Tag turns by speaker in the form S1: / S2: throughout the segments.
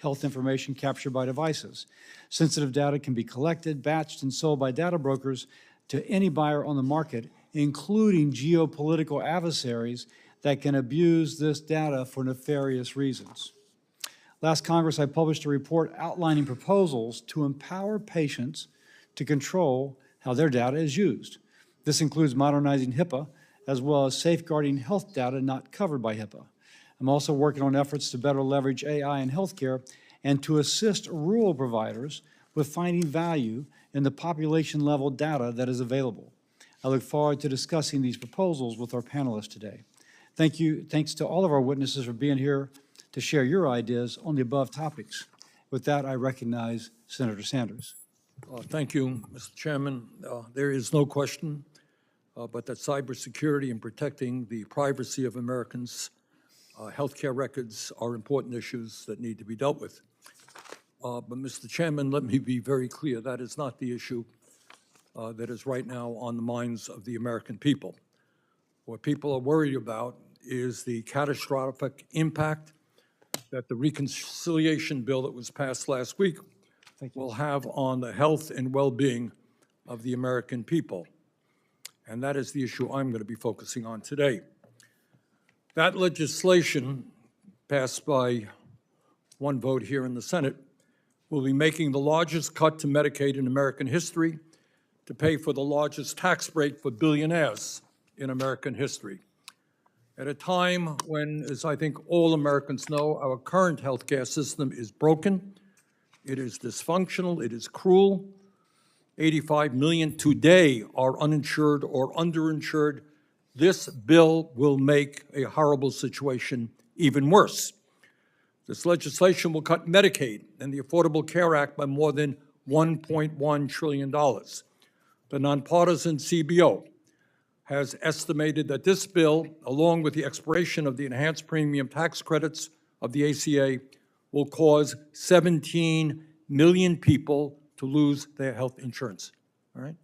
S1: health information captured by devices. Sensitive data can be collected, batched, and sold by data brokers to any buyer on the market, including geopolitical adversaries that can abuse this data for nefarious reasons. Last Congress, I published a report outlining proposals to empower patients to control how their data is used. This includes modernizing HIPAA, as well as safeguarding health data not covered by HIPAA. I'm also working on efforts to better leverage AI in healthcare and to assist rural providers with finding value in the population-level data that is available. I look forward to discussing these proposals with our panelists today. Thanks to all of our witnesses for being here to share your ideas on the above topics. With that, I recognize Senator Sanders.
S2: Thank you, Mr. Chairman. There is no question but that cybersecurity and protecting the privacy of Americans' healthcare records are important issues that need to be dealt with. But, Mr. Chairman, let me be very clear. That is not the issue that is right now on the minds of the American people. What people are worried about is the catastrophic impact that the reconciliation bill that was passed last week will have on the health and well-being of the American people. And that is the issue I'm going to be focusing on today. That legislation, passed by one vote here in the Senate, will be making the largest cut to Medicaid in American history to pay for the largest tax break for billionaires in American history. At a time when, as I think all Americans know, our current healthcare system is broken, it is dysfunctional, it is cruel. 85 million today are uninsured or underinsured. This bill will make a horrible situation even worse. This legislation will cut Medicaid and the Affordable Care Act by more than $1.1 trillion. The nonpartisan CBO has estimated that this bill, along with the expiration of the enhanced premium tax credits of the ACA, will cause 17 million people to lose their health insurance. All right?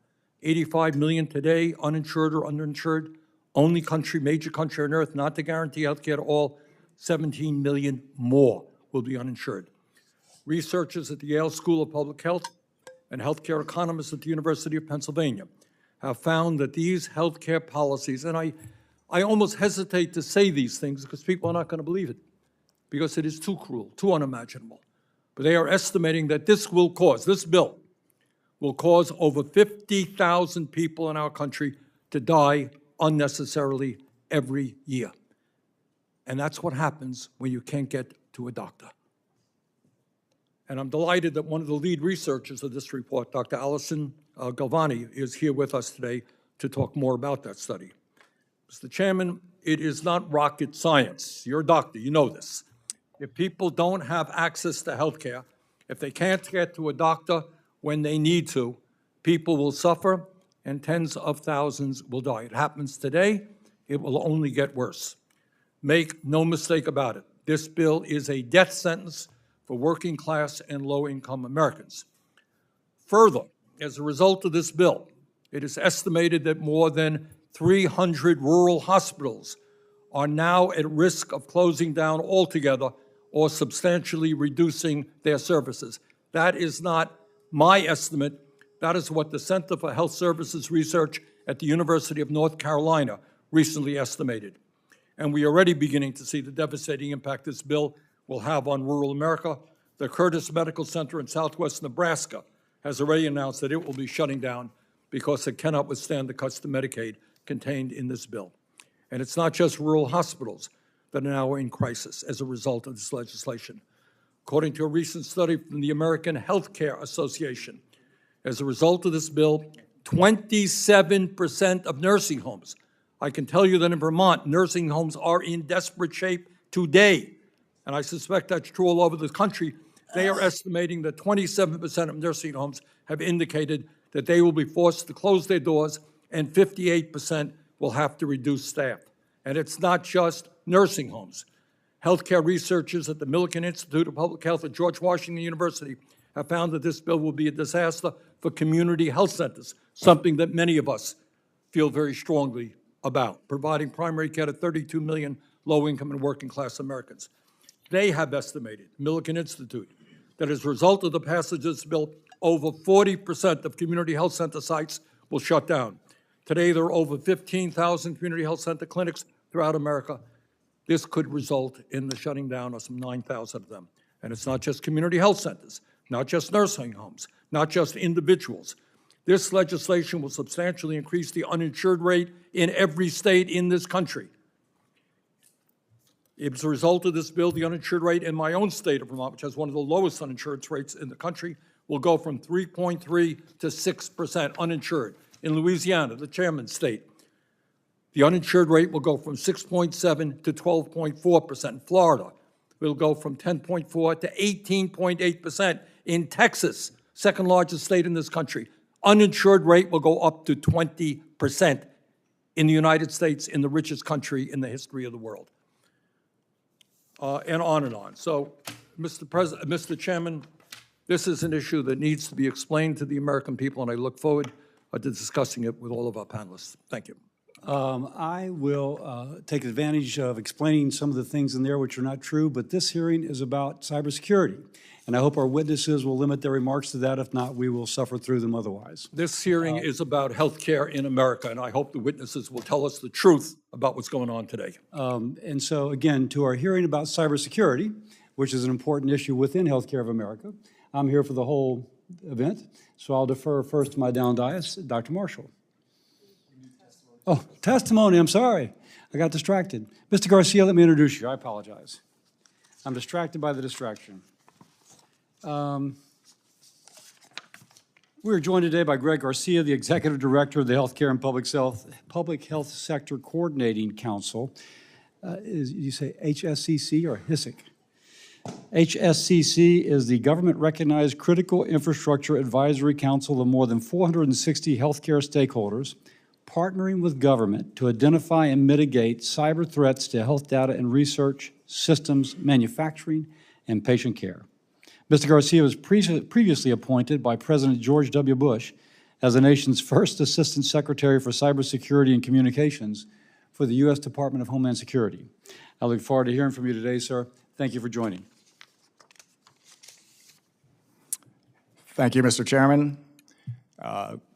S2: 85 million today, uninsured or underinsured. Only country, major country on earth not to guarantee health care to all. 17 million more will be uninsured. Researchers at the Yale School of Public Health and healthcare economists at the University of Pennsylvania have found that these healthcare policies, and I almost hesitate to say these things because people are not going to believe it, because it is too cruel, too unimaginable. But they are estimating that this bill will cause over 50,000 people in our country to die unnecessarily every year. And that's what happens when you can't get to a doctor. And I'm delighted that one of the lead researchers of this report, Dr. Allison Galvani, is here with us today to talk more about that study. Mr. Chairman, it is not rocket science. You're a doctor, you know this. If people don't have access to health care, if they can't get to a doctor when they need to, people will suffer and tens of thousands will die. It happens today. It will only get worse. Make no mistake about it. This bill is a death sentence for working class and low-income Americans. Further, as a result of this bill, it is estimated that more than 300 rural hospitals are now at risk of closing down altogether or substantially reducing their services. That is not my estimate. That is what the Center for Health Services Research at the University of North Carolina recently estimated. And we are already beginning to see the devastating impact this bill will have on rural America. The Curtis Medical Center in southwest Nebraska has already announced that it will be shutting down because it cannot withstand the cuts to Medicaid contained in this bill. And it's not just rural hospitals that are now in crisis as a result of this legislation. According to a recent study from the American Healthcare Association, as a result of this bill, 27% of nursing homes, I can tell you that in Vermont, nursing homes are in desperate shape today. And I suspect that's true all over the country. They are estimating that 27% of nursing homes have indicated that they will be forced to close their doors, and 58% will have to reduce staff. And it's not just nursing homes. Healthcare researchers at the Millikan Institute of Public Health at George Washington University have found that this bill will be a disaster for community health centers, something that many of us feel very strongly about, providing primary care to 32 million low-income and working-class Americans. They have estimated, Millikan Institute, that as a result of the passage of this bill, over 40% of community health center sites will shut down. Today, there are over 15,000 community health center clinics throughout America. This could result in the shutting down of some 9,000 of them. And it's not just community health centers, not just nursing homes, not just individuals. This legislation will substantially increase the uninsured rate in every state in this country. As a result of this bill, the uninsured rate in my own state of Vermont, which has one of the lowest uninsured rates in the country, will go from 3.3 to 6% uninsured. In Louisiana, the chairman's state, the uninsured rate will go from 6.7 to 12.4%. In Florida, it will go from 10.4 to 18.8%. In Texas, second largest state in this country, uninsured rate will go up to 20% in the United States, in the richest country in the history of the world. And on and on. So, Mr. Chairman, this is an issue that needs to be explained to the American people, and I look forward to discussing it with all of our panelists. Thank you.
S1: I will take advantage of explaining some of the things in there which are not true, but this hearing is about cybersecurity. And I hope our witnesses will limit their remarks to that. If not, we will suffer through them otherwise.
S2: This hearing is about health care in America, and I hope the witnesses will tell us the truth about what's going on today.
S1: And so, again, to our hearing about cybersecurity, which is an important issue within healthcare of America, I'm here for the whole event. So I'll defer first to my down dais, Dr. Marshall. Oh, testimony, I'm sorry. I got distracted. Mr. Garcia, let me introduce you. I apologize. I'm distracted by the distraction. We are joined today by Greg Garcia, the Executive Director of the Healthcare and Public Health Sector Coordinating Council. You say HSCC or HISIC? HSCC is the government-recognized critical infrastructure advisory council of more than 460 healthcare stakeholders, partnering with government to identify and mitigate cyber threats to health data and research, systems, manufacturing, and patient care. Mr. Garcia was previously appointed by President George W. Bush as the nation's first Assistant Secretary for Cybersecurity and Communications for the U.S. Department of Homeland Security. I look forward to hearing from you today, sir. Thank you for joining.
S3: Thank you, Mr. Chairman.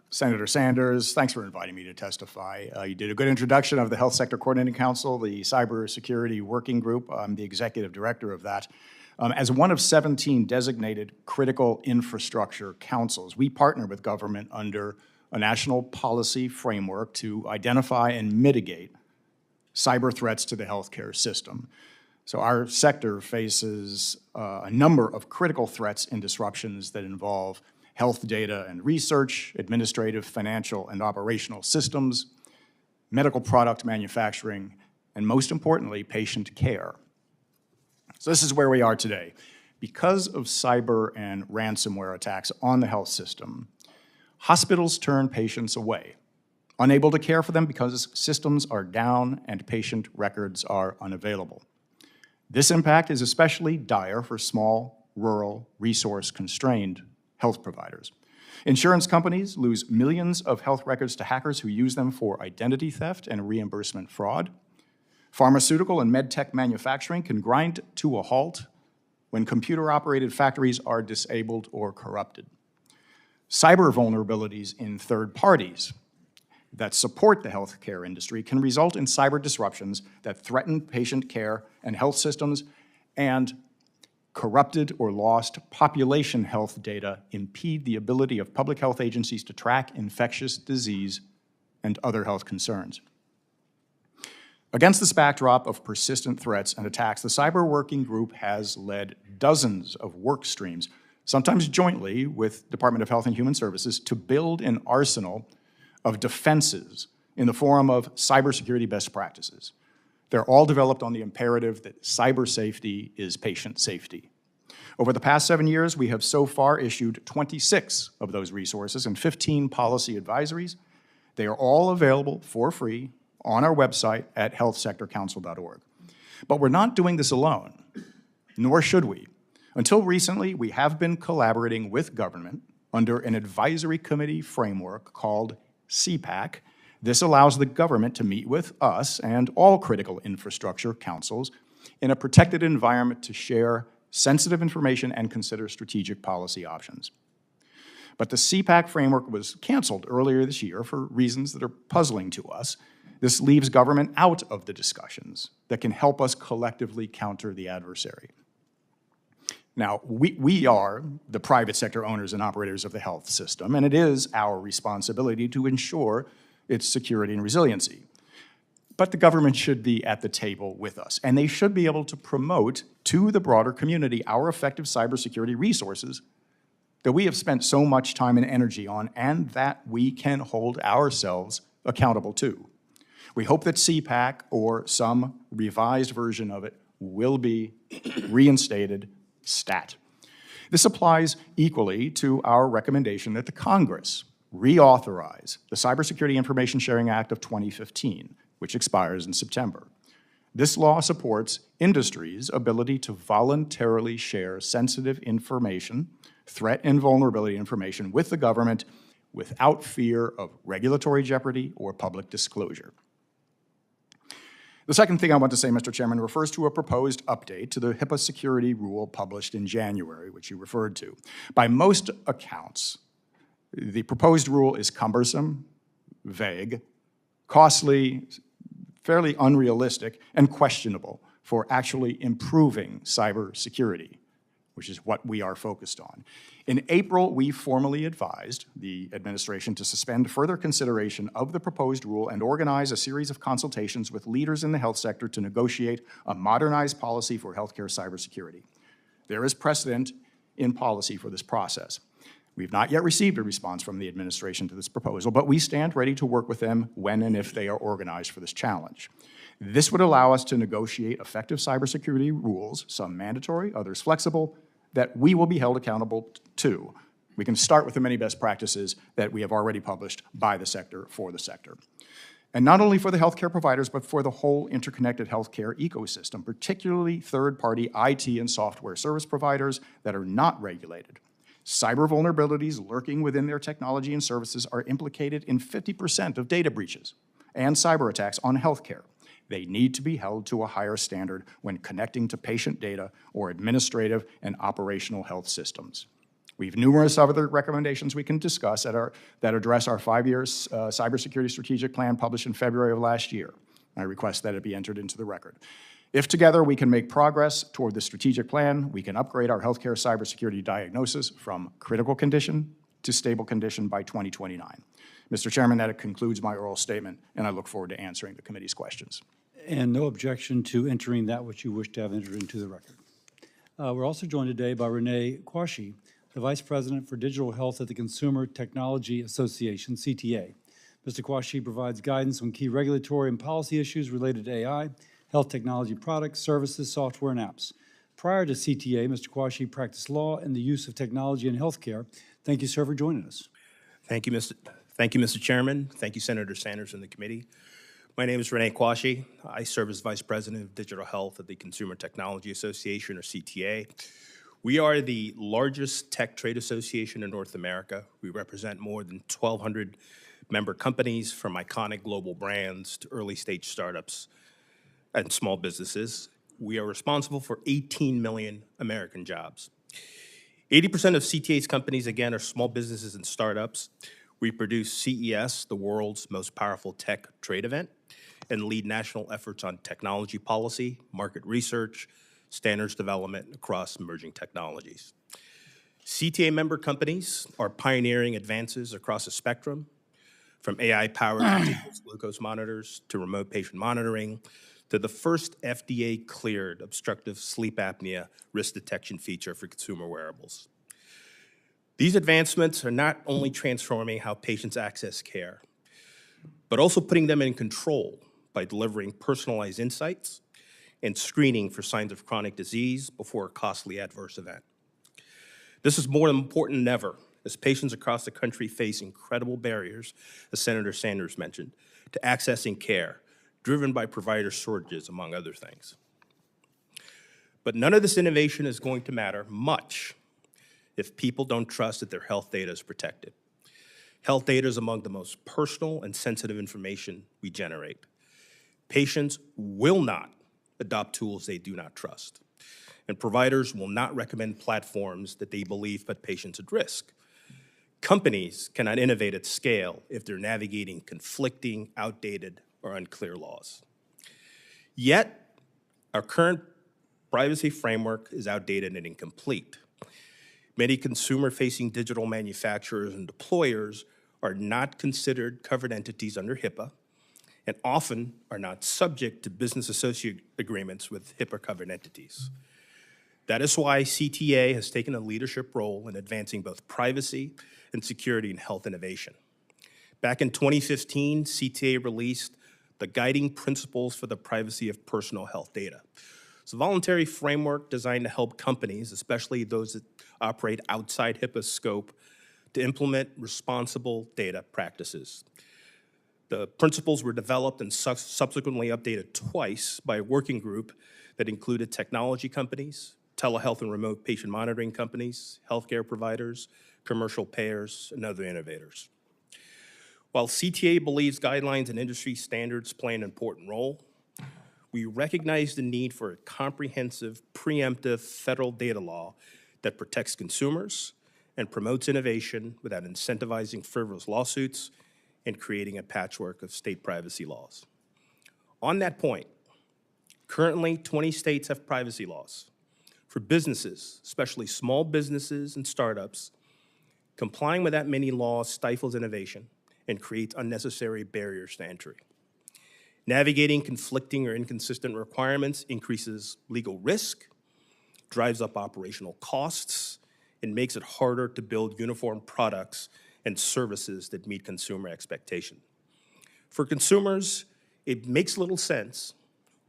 S3: Senator Sanders, thanks for inviting me to testify. You did a good introduction of the Health Sector Coordinating Council, the Cybersecurity Working Group. I'm the executive director of that. As one of 17 designated critical infrastructure councils, we partner with government under a national policy framework to identify and mitigate cyber threats to the healthcare system. So our sector faces a number of critical threats and disruptions that involve health data and research, administrative, financial, and operational systems, medical product manufacturing, and most importantly, patient care. So this is where we are today. Because of cyber and ransomware attacks on the health system, hospitals turn patients away, unable to care for them because systems are down and patient records are unavailable. This impact is especially dire for small, rural, resource-constrained health providers. Insurance companies lose millions of health records to hackers who use them for identity theft and reimbursement fraud. Pharmaceutical and medtech manufacturing can grind to a halt when computer-operated factories are disabled or corrupted. Cyber vulnerabilities in third parties that support the healthcare industry can result in cyber disruptions that threaten patient care and health systems, and corrupted or lost population health data impede the ability of public health agencies to track infectious disease and other health concerns. Against this backdrop of persistent threats and attacks, the Cyber Working Group has led dozens of work streams, sometimes jointly with Department of Health and Human Services, to build an arsenal of defenses in the form of cybersecurity best practices. They're all developed on the imperative that cyber safety is patient safety. Over the past 7 years, we have so far issued 26 of those resources and 15 policy advisories. They are all available for free on our website at healthsectorcouncil.org. But we're not doing this alone, nor should we. Until recently, we have been collaborating with government under an advisory committee framework called CPAC. This allows the government to meet with us and all critical infrastructure councils in a protected environment to share sensitive information and consider strategic policy options. But the CPAC framework was canceled earlier this year for reasons that are puzzling to us. This leaves government out of the discussions that can help us collectively counter the adversary. Now, we are the private sector owners and operators of the health system, and it is our responsibility to ensure its security and resiliency. But the government should be at the table with us, and they should be able to promote to the broader community our effective cybersecurity resources that we have spent so much time and energy on, and that we can hold ourselves accountable to. We hope that CPAC or some revised version of it will be reinstated stat. This applies equally to our recommendation that the Congress reauthorize the Cybersecurity Information Sharing Act of 2015, which expires in September. This law supports industry's ability to voluntarily share sensitive information, threat and vulnerability information with the government without fear of regulatory jeopardy or public disclosure. The second thing I want to say, Mr. Chairman, refers to a proposed update to the HIPAA security rule published in January, which you referred to. By most accounts, the proposed rule is cumbersome, vague, costly, fairly unrealistic, and questionable for actually improving cybersecurity, which is what we are focused on. In April, we formally advised the administration to suspend further consideration of the proposed rule and organize a series of consultations with leaders in the health sector to negotiate a modernized policy for healthcare cybersecurity. There is precedent in policy for this process. We've not yet received a response from the administration to this proposal, but we stand ready to work with them when and if they are organized for this challenge. This would allow us to negotiate effective cybersecurity rules, some mandatory, others flexible, that we will be held accountable to. We can start with the many best practices that we have already published by the sector for the sector. And not only for the healthcare providers, but for the whole interconnected healthcare ecosystem, particularly third-party IT and software service providers that are not regulated. Cyber vulnerabilities lurking within their technology and services are implicated in 50% of data breaches and cyber attacks on healthcare. They need to be held to a higher standard when connecting to patient data or administrative and operational health systems. We have numerous other recommendations we can discuss that address our 5-year cybersecurity strategic plan published in February of last year. I request that it be entered into the record. If together we can make progress toward the strategic plan, we can upgrade our healthcare cybersecurity diagnosis from critical condition to stable condition by 2029. Mr. Chairman, that concludes my oral statement, and I look forward to answering the committee's questions.
S1: And no objection to entering that which you wish to have entered into the record. We're also joined today by Renee Quashie, the Vice President for Digital Health at the Consumer Technology Association, CTA. Mr. Quashie provides guidance on key regulatory and policy issues related to AI, health technology products, services, software, and apps. Prior to CTA, Mr. Quashie practiced law and the use of technology in healthcare. Thank you, sir, for joining us.
S4: Thank you, Mr. Chairman. Thank you, Senator Sanders and the committee. My name is Renee Quashie. I serve as Vice President of Digital Health at the Consumer Technology Association, or CTA. We are the largest tech trade association in North America. We represent more than 1,200 member companies, from iconic global brands to early-stage startups and small businesses. We are responsible for 18 million American jobs. 80% of CTA's companies, again, are small businesses and startups. We produce CES, the world's most powerful tech trade event, and lead national efforts on technology policy, market research, standards development across emerging technologies. CTA member companies are pioneering advances across the spectrum, from AI-powered continuous glucose monitors to remote patient monitoring, to the first FDA-cleared obstructive sleep apnea risk detection feature for consumer wearables. These advancements are not only transforming how patients access care, but also putting them in control by delivering personalized insights and screening for signs of chronic disease before a costly adverse event. This is more important than ever, as patients across the country face incredible barriers, as Senator Sanders mentioned, to accessing care, driven by provider shortages, among other things. But none of this innovation is going to matter much if people don't trust that their health data is protected. Health data is among the most personal and sensitive information we generate. Patients will not adopt tools they do not trust. And providers will not recommend platforms that they believe put patients at risk. Companies cannot innovate at scale if they're navigating conflicting, outdated, or unclear laws. Yet, our current privacy framework is outdated and incomplete. Many consumer-facing digital manufacturers and deployers are not considered covered entities under HIPAA and often are not subject to business associate agreements with HIPAA-covered entities. That is why CTA has taken a leadership role in advancing both privacy and security in health innovation. Back in 2015, CTA released the Guiding Principles for the Privacy of Personal Health Data. It's a voluntary framework designed to help companies, especially those that operate outside HIPAA's scope, to implement responsible data practices. The principles were developed and subsequently updated twice by a working group that included technology companies, telehealth and remote patient monitoring companies, healthcare providers, commercial payers, and other innovators. While CTA believes guidelines and industry standards play an important role, we recognize the need for a comprehensive, preemptive federal data law that protects consumers and promotes innovation without incentivizing frivolous lawsuits and creating a patchwork of state privacy laws. On that point, currently 20 states have privacy laws. For businesses, especially small businesses and startups, complying with that many laws stifles innovation and creates unnecessary barriers to entry. Navigating conflicting or inconsistent requirements increases legal risk, drives up operational costs, and makes it harder to build uniform products and services that meet consumer expectation. For consumers, it makes little sense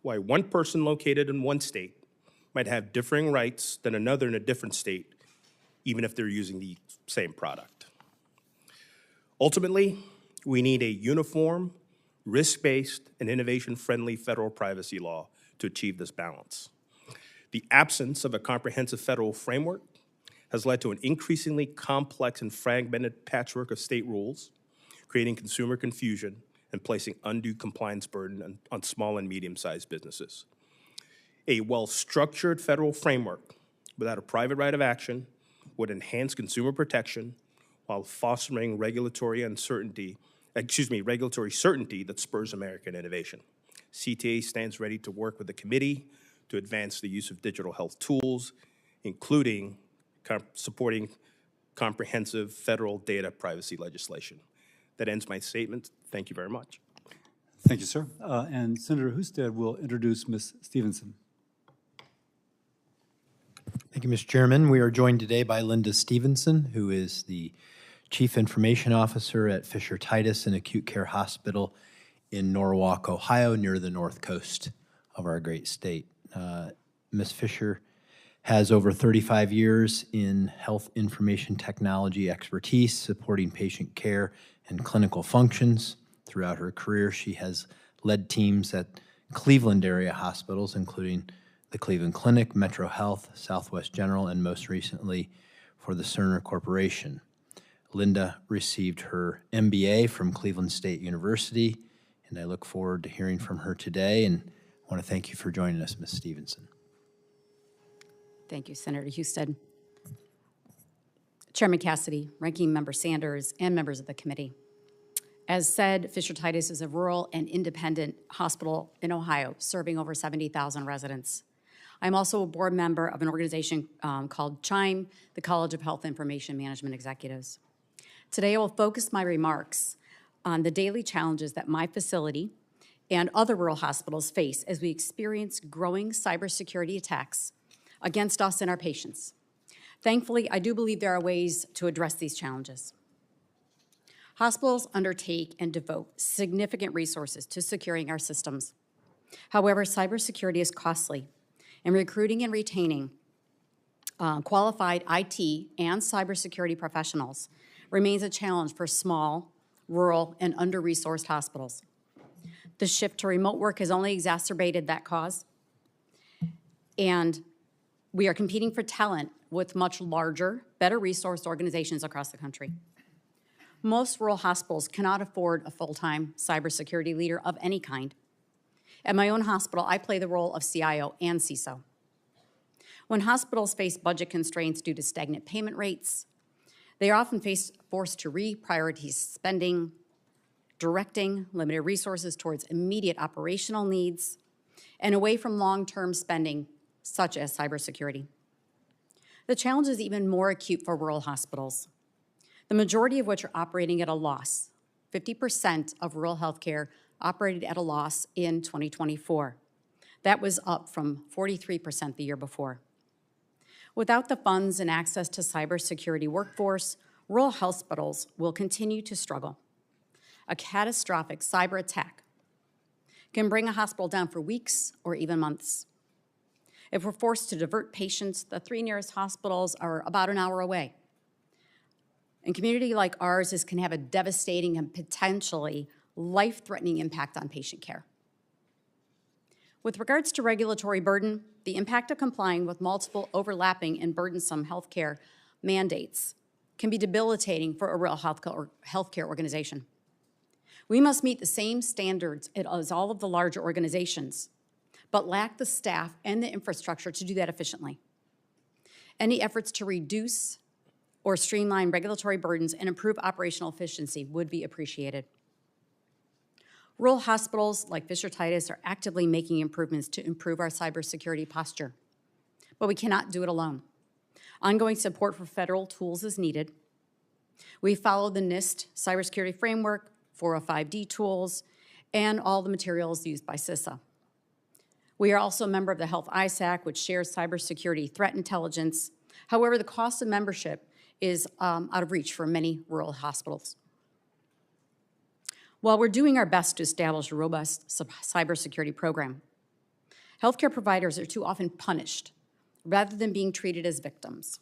S4: why one person located in one state might have differing rights than another in a different state, even if they're using the same product. Ultimately, we need a uniform, risk-based, and innovation-friendly federal privacy law to achieve this balance. The absence of a comprehensive federal framework has led to an increasingly complex and fragmented patchwork of state rules, creating consumer confusion and placing undue compliance burden on small and medium-sized businesses. A well-structured federal framework without a private right of action would enhance consumer protection while fostering regulatory certainty that spurs American innovation. CTA stands ready to work with the committee to advance the use of digital health tools, including supporting comprehensive federal data privacy legislation. That ends my statement. Thank you very much.
S1: Thank you, sir. And Senator Husted will introduce Ms. Stevenson.
S5: Thank you, Mr. Chairman. We are joined today by Linda Stevenson, who is the Chief Information Officer at Fisher-Titus, an acute care hospital in Norwalk, Ohio, near the north coast of our great state. Ms. Fisher has over 35 years in health information technology expertise, supporting patient care and clinical functions. Throughout her career, she has led teams at Cleveland area hospitals, including the Cleveland Clinic, Metro Health, Southwest General, and most recently for the Cerner Corporation. Linda received her MBA from Cleveland State University, and I look forward to hearing from her today, and I want to thank you for joining us, Ms. Stevenson.
S6: Thank you, Senator Husted. Chairman Cassidy, Ranking Member Sanders, and members of the committee. As said, Fisher-Titus is a rural and independent hospital in Ohio, serving over 70,000 residents. I'm also a board member of an organization called CHIME, the College of Health Information Management Executives. Today, I will focus my remarks on the daily challenges that my facility and other rural hospitals face as we experience growing cybersecurity attacks against us and our patients. Thankfully, I do believe there are ways to address these challenges. Hospitals undertake and devote significant resources to securing our systems. However, cybersecurity is costly, and recruiting and retaining qualified IT and cybersecurity professionals remains a challenge for small, rural, and under-resourced hospitals. The shift to remote work has only exacerbated that cause, and we are competing for talent with much larger, better-resourced organizations across the country. Most rural hospitals cannot afford a full-time cybersecurity leader of any kind. At my own hospital, I play the role of CIO and CISO. When hospitals face budget constraints due to stagnant payment rates, they are often forced to reprioritize spending, directing limited resources towards immediate operational needs and away from long-term spending, such as cybersecurity. The challenge is even more acute for rural hospitals, the majority of which are operating at a loss. 50% of rural healthcare operated at a loss in 2024. That was up from 43% the year before. Without the funds and access to cybersecurity workforce, rural hospitals will continue to struggle. A catastrophic cyber attack can bring a hospital down for weeks or even months. If we're forced to divert patients, the 3 nearest hospitals are about an hour away. A community like ours, this can have a devastating and potentially life-threatening impact on patient care. With regards to regulatory burden, the impact of complying with multiple overlapping and burdensome healthcare mandates can be debilitating for a rural healthcare organization. We must meet the same standards as all of the larger organizations, but lack the staff and the infrastructure to do that efficiently. Any efforts to reduce or streamline regulatory burdens and improve operational efficiency would be appreciated. Rural hospitals like Fisher-Titus are actively making improvements to improve our cybersecurity posture, but we cannot do it alone. Ongoing support for federal tools is needed. We follow the NIST cybersecurity framework, 405D tools, and all the materials used by CISA. We are also a member of the Health ISAC, which shares cybersecurity threat intelligence. However, the cost of membership is out of reach for many rural hospitals. While we're doing our best to establish a robust cybersecurity program, healthcare providers are too often punished rather than being treated as victims.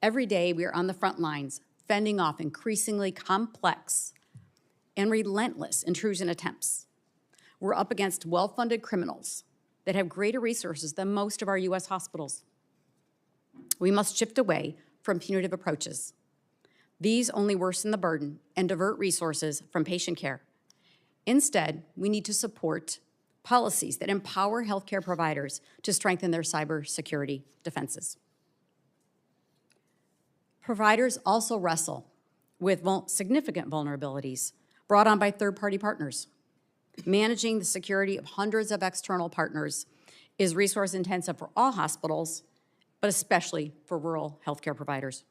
S6: Every day, we are on the front lines, fending off increasingly complex and relentless intrusion attempts. We're up against well-funded criminals that have greater resources than most of our U.S. hospitals. We must shift away from punitive approaches. These only worsen the burden and divert resources from patient care. Instead, we need to support policies that empower healthcare providers to strengthen their cybersecurity defenses. Providers also wrestle with significant vulnerabilities brought on by third-party partners. Managing the security of hundreds of external partners is resource-intensive for all hospitals, but especially for rural healthcare providers.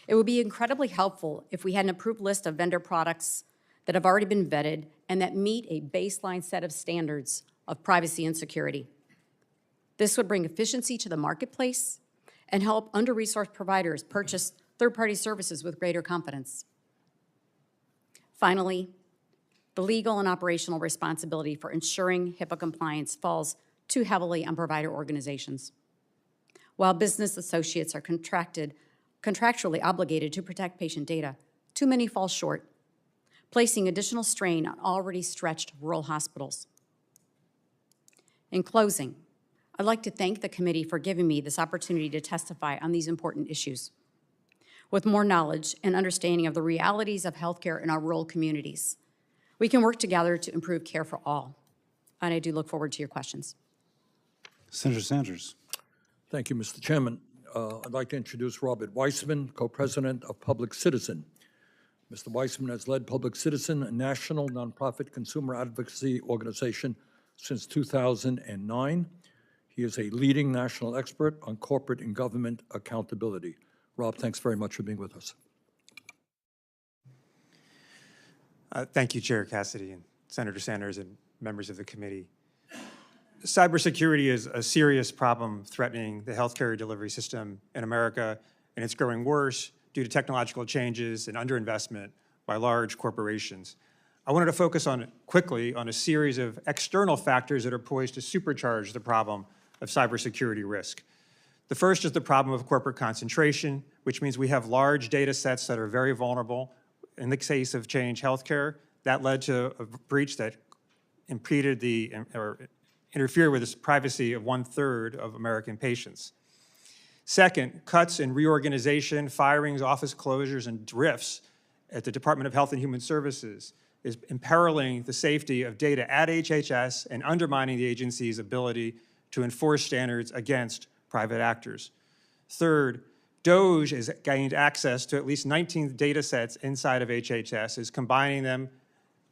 S6: It would be incredibly helpful if we had an approved list of vendor products that have already been vetted and that meet a baseline set of standards of privacy and security. This would bring efficiency to the marketplace and help under-resourced providers purchase third-party services with greater confidence. Finally, the legal and operational responsibility for ensuring HIPAA compliance falls too heavily on provider organizations. While business associates are contractually obligated to protect patient data, too many fall short, placing additional strain on already stretched rural hospitals. In closing, I'd like to thank the committee for giving me this opportunity to testify on these important issues. With more knowledge and understanding of the realities of healthcare in our rural communities, we can work together to improve care for all. And I do look forward to your questions.
S1: Senator Sanders.
S2: Thank you, Mr. Chairman. I'd like to introduce Robert Weissman, co-president of Public Citizen. Mr. Weissman has led Public Citizen, a national nonprofit consumer advocacy organization, since 2009. He is a leading national expert on corporate and government accountability. Rob, thanks very much for being with us.
S7: Thank you, Chair Cassidy and Senator Sanders and members of the committee. Cybersecurity is a serious problem threatening the healthcare delivery system in America, and it's growing worse due to technological changes and underinvestment by large corporations. I wanted to focus quickly on a series of external factors that are poised to supercharge the problem of cybersecurity risk. The first is the problem of corporate concentration, which means we have large data sets that are very vulnerable. In the case of Change Healthcare, that led to a breach that impeded or interfered with the privacy of 1/3 of American patients. Second, cuts in reorganization, firings, office closures, and drifts at the Department of Health and Human Services is imperiling the safety of data at HHS and undermining the agency's ability to enforce standards against private actors. Third, DOJ has gained access to at least 19 data sets inside of HHS, is combining them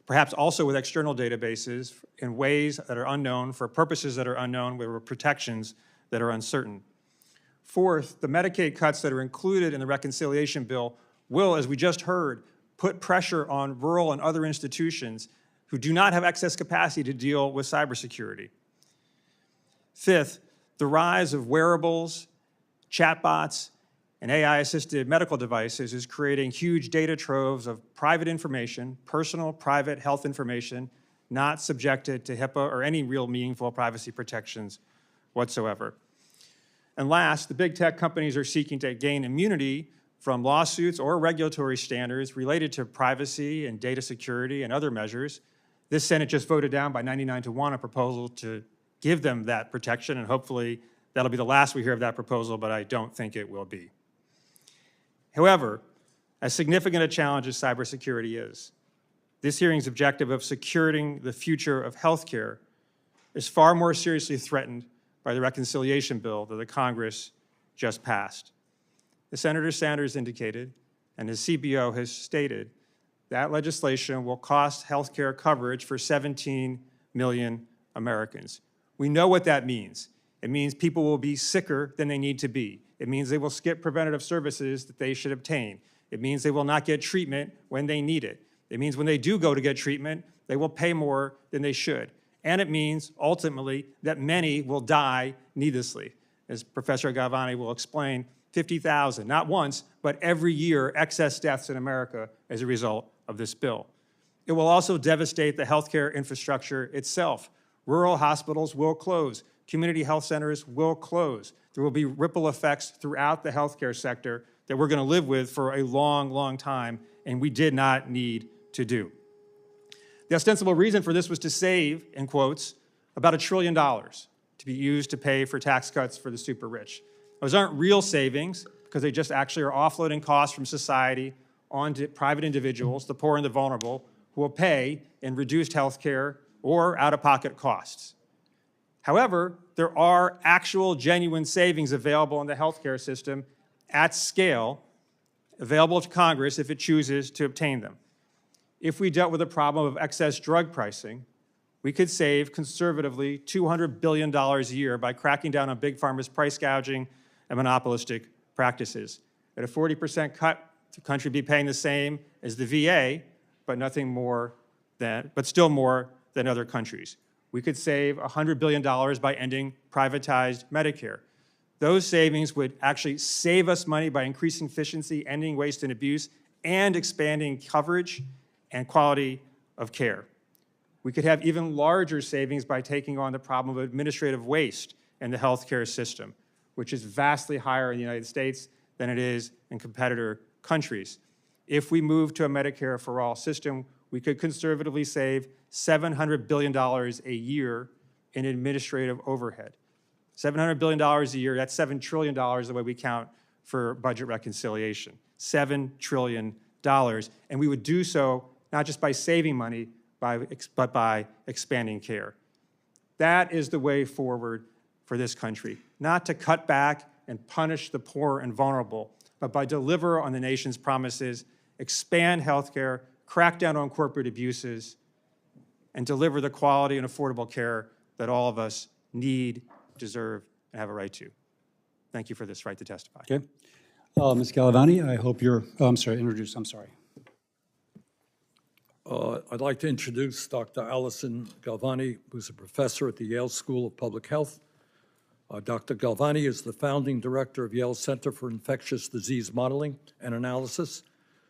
S7: perhaps also with external databases in ways that are unknown, for purposes that are unknown, with protections that are uncertain. Fourth, the Medicaid cuts that are included in the reconciliation bill will, as we just heard, put pressure on rural and other institutions who do not have excess capacity to deal with cybersecurity. Fifth, the rise of wearables, chatbots, and AI-assisted medical devices is creating huge data troves of private information, personal private health information, not subjected to HIPAA or any real meaningful privacy protections whatsoever. And last, the big tech companies are seeking to gain immunity from lawsuits or regulatory standards related to privacy and data security and other measures. This Senate just voted down by 99-1 a proposal to give them that protection, and hopefully that'll be the last we hear of that proposal, but I don't think it will be. However, as significant a challenge as cybersecurity is, this hearing's objective of securing the future of healthcare is far more seriously threatened by the reconciliation bill that the Congress just passed. As Senator Sanders indicated, and as CBO has stated, that legislation will cost healthcare coverage for 17 million Americans. We know what that means. It means people will be sicker than they need to be. It means they will skip preventative services that they should obtain. It means they will not get treatment when they need it. It means when they do go to get treatment, they will pay more than they should. And it means, ultimately, that many will die needlessly. As Professor Galvani will explain, 50,000, not once, but every year, excess deaths in America as a result of this bill. It will also devastate the healthcare infrastructure itself. Rural hospitals will close. Community health centers will close. There will be ripple effects throughout the healthcare sector that we're going to live with for a long, long time, and we did not need to do. The ostensible reason for this was to save, in quotes, about $1 trillion to be used to pay for tax cuts for the super rich. Those aren't real savings because they just actually are offloading costs from society onto private individuals, the poor and the vulnerable, who will pay in reduced health care or out-of-pocket costs. However, there are actual genuine savings available in the healthcare system at scale, available to Congress if it chooses to obtain them. If we dealt with the problem of excess drug pricing, we could save conservatively $200 billion a year by cracking down on big pharma's price gouging and monopolistic practices. At a 40% cut, the country would be paying the same as the VA, but nothing more than, but still more than other countries. We could save $100 billion by ending privatized Medicare. Those savings would actually save us money by increasing efficiency, ending waste and abuse, and expanding coverage and quality of care. We could have even larger savings by taking on the problem of administrative waste in the healthcare system, which is vastly higher in the United States than it is in competitor countries. If we move to a Medicare for all system, we could conservatively save $700 billion a year in administrative overhead. $700 billion a year, that's $7 trillion the way we count for budget reconciliation. $7 trillion. And we would do so not just by saving money, but by expanding care. That is the way forward for this country, not to cut back and punish the poor and vulnerable, but by deliver on the nation's promises, expand healthcare, crack down on corporate abuses, and deliver the quality and affordable care that all of us need, deserve, and have a right to. Thank you for this right to testify.
S1: Okay. Ms. Galvani, I hope you're, I'm sorry.
S2: I'd like to introduce Dr. Allison Galvani, who's a professor at the Yale School of Public Health. Dr. Galvani is the founding director of Yale Center for Infectious Disease Modeling and Analysis.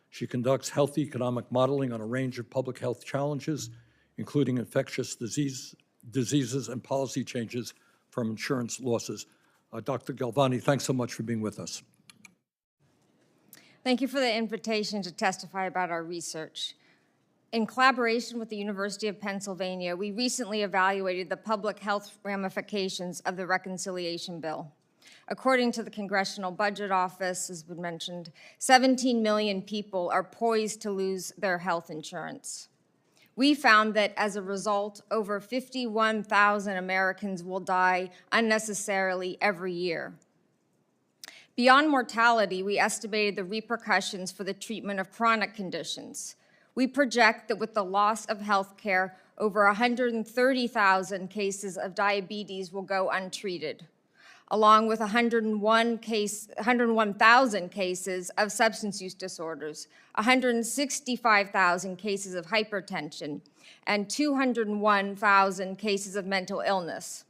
S2: She conducts health economic modeling on a range of public health challenges, including infectious diseases and policy changes from insurance losses. Dr. Galvani, thanks so much for being with us.
S8: Thank you for the invitation to testify about our research. In collaboration with the University of Pennsylvania, we recently evaluated the public health ramifications of the reconciliation bill. According to the Congressional Budget Office, as been mentioned, 17 million people are poised to lose their health insurance. We found that as a result, over 51,000 Americans will die unnecessarily every year. Beyond mortality, we estimated the repercussions for the treatment of chronic conditions. We project that with the loss of health care, over 130,000 cases of diabetes will go untreated, along with 101,000 cases of substance use disorders, 165,000 cases of hypertension, and 201,000 cases of mental illness.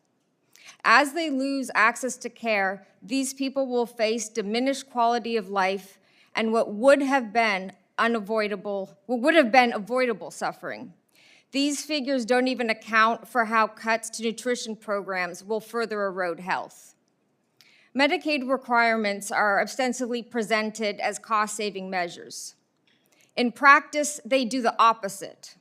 S8: As they lose access to care, these people will face diminished quality of life and what would have been avoidable suffering. These figures don't even account for how cuts to nutrition programs will further erode health. Medicaid requirements are ostensibly presented as cost-saving measures. In practice, they do the opposite.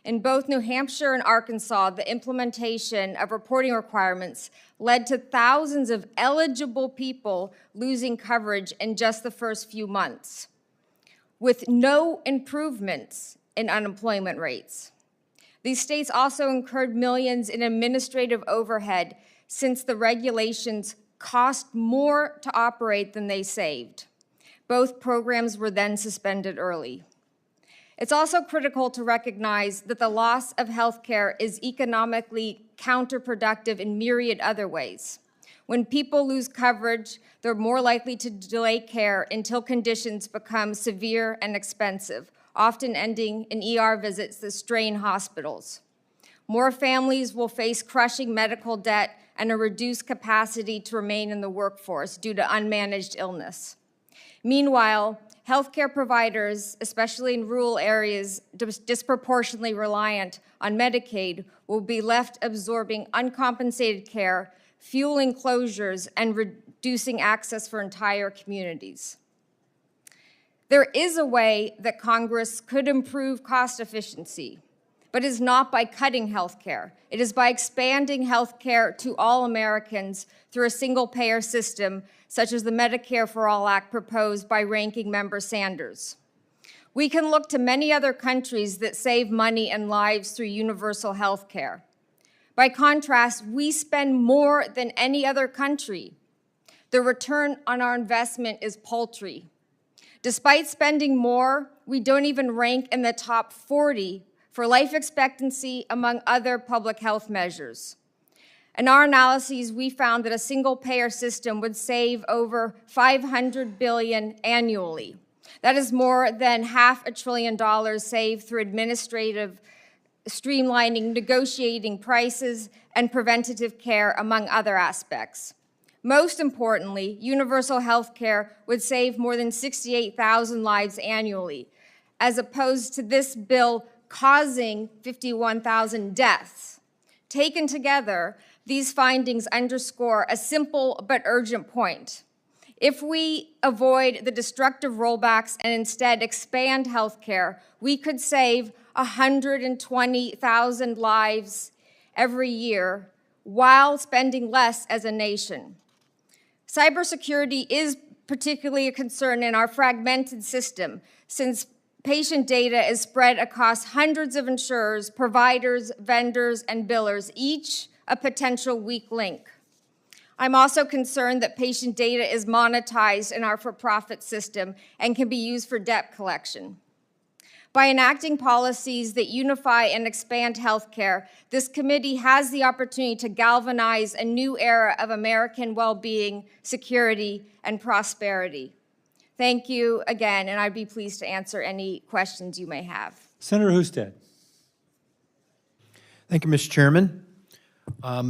S8: In both New Hampshire and Arkansas, the implementation of reporting requirements led to thousands of eligible people losing coverage in just the first few months, with no improvements in unemployment rates. These states also incurred millions in administrative overhead since the regulations cost more to operate than they saved. Both programs were then suspended early. It's also critical to recognize that the loss of health care is economically counterproductive in myriad other ways. When people lose coverage, they're more likely to delay care until conditions become severe and expensive, often ending in ER visits that strain hospitals. More families will face crushing medical debt and a reduced capacity to remain in the workforce due to unmanaged illness. Meanwhile, healthcare providers, especially in rural areas disproportionately reliant on Medicaid, will be left absorbing uncompensated care, fueling closures, and reducing access for entire communities. There is a way that Congress could improve cost efficiency, but it is not by cutting health care. It is by expanding health care to all Americans through a single-payer system, such as the Medicare for All Act proposed by Ranking Member Sanders. We can look to many other countries that save money and lives through universal health care. By contrast, we spend more than any other country. The return on our investment is paltry. Despite spending more, we don't even rank in the top 40 for life expectancy among other public health measures. In our analyses, we found that a single-payer system would save over $500 billion annually. That is more than $500 billion saved through administrative streamlining, negotiating prices, and preventative care, among other aspects. Most importantly, universal health care would save more than 68,000 lives annually, as opposed to this bill causing 51,000 deaths. Taken together, these findings underscore a simple but urgent point. If we avoid the destructive rollbacks and instead expand health care, we could save 120,000 lives every year while spending less as a nation. Cybersecurity is particularly a concern in our fragmented system, since patient data is spread across hundreds of insurers, providers, vendors, and billers, each a potential weak link. I'm also concerned that patient data is monetized in our for-profit system and can be used for debt collection. By enacting policies that unify and expand healthcare, this committee has the opportunity to galvanize a new era of American well-being, security, and prosperity. Thank you again, and I'd be pleased to answer any questions you may have.
S1: Senator Husted.
S5: Thank you, Mr. Chairman. I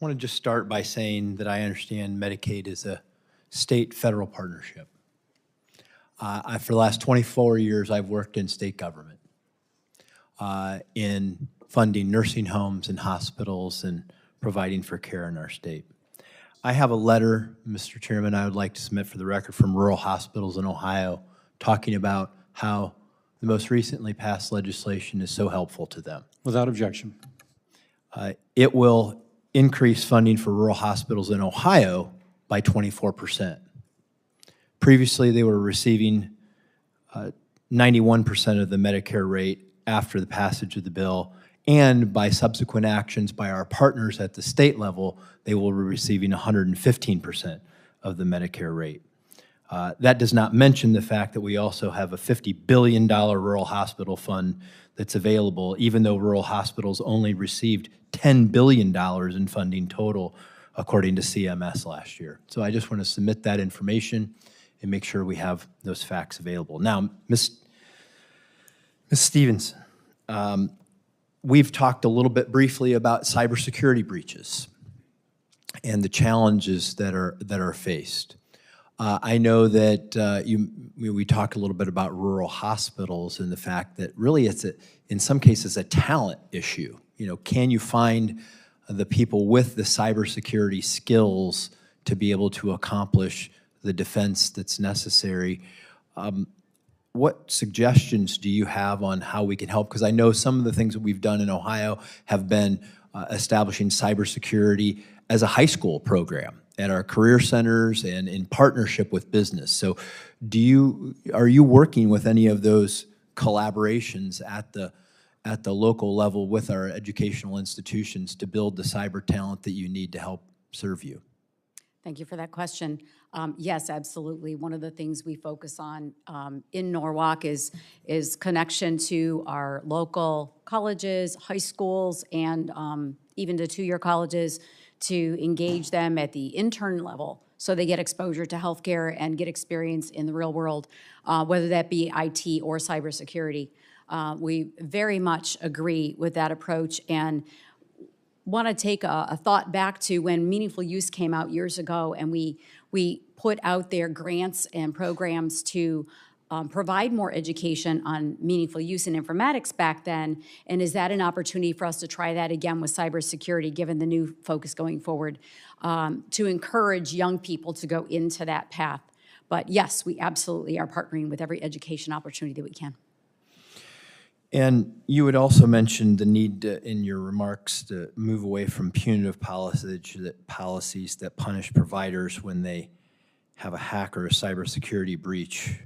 S5: want to just start by saying that I understand Medicaid is a state-federal partnership. For the last 24 years, I've worked in state government in funding nursing homes and hospitals and providing for care in our state. I have a letter, Mr. Chairman, I would like to submit for the record from rural hospitals in Ohio talking about how the most recently passed legislation is so helpful to them.
S1: Without objection.
S5: It will increase funding for rural hospitals in Ohio by 24%. Previously, they were receiving 91% of the Medicare rate after the passage of the bill, and by subsequent actions by our partners at the state level, they will be receiving 115% of the Medicare rate. That does not mention the fact that we also have a $50 billion rural hospital fund that's available, even though rural hospitals only received $10 billion in funding total, according to CMS last year. So I just want to submit that information and make sure we have those facts available. Now, Ms. Stevenson, we've talked a little bit briefly about cybersecurity breaches and the challenges that are faced. I know that we talked a little bit about rural hospitals and the fact that really it's, in some cases, a talent issue. You know, can you find the people with the cybersecurity skills to be able to accomplish the defense that's necessary? What suggestions do you have on how we can help? Because I know some of the things that we've done in Ohio have been establishing cybersecurity as a high school program at our career centers and in partnership with business. So are you working with any of those collaborations at the local level with our educational institutions to build the cyber talent that you need to help serve you?
S6: Thank you for that question. Yes, absolutely. One of the things we focus on in Norwalk is connection to our local colleges, high schools, and even to two-year colleges to engage them at the intern level so they get exposure to healthcare and get experience in the real world, whether that be IT or cybersecurity. We very much agree with that approach and want to take a thought back to when Meaningful Use came out years ago, and we put out there grants and programs to provide more education on meaningful use in informatics back then, and is that an opportunity for us to try that again with cybersecurity, given the new focus going forward, to encourage young people to go into that path? But yes, we absolutely are partnering with every education opportunity that we can.
S5: And you had also mentioned the need in your remarks to move away from punitive policies that punish providers when they have a hack or a cybersecurity breach,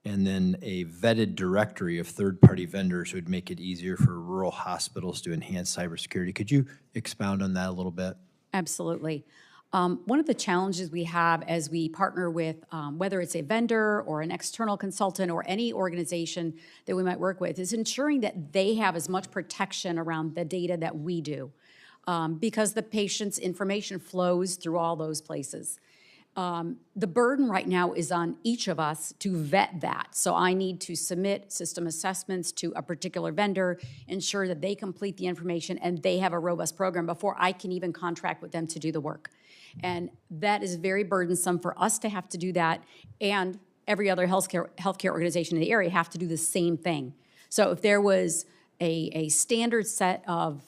S5: and then a vetted directory of third-party vendors would make it easier for rural hospitals to enhance cybersecurity. Could you expound on that a little bit?
S6: Absolutely. One of the challenges we have as we partner with, whether it's a vendor or an external consultant or any organization that we might work with, is ensuring that they have as much protection around the data that we do, because the patient's information flows through all those places. The burden right now is on each of us to vet that. So I need to submit system assessments to a particular vendor, ensure that they complete the information and they have a robust program before I can even contract with them to do the work. And that is very burdensome for us to have to do that, and every other healthcare organization in the area have to do the same thing. So if there was a standard set of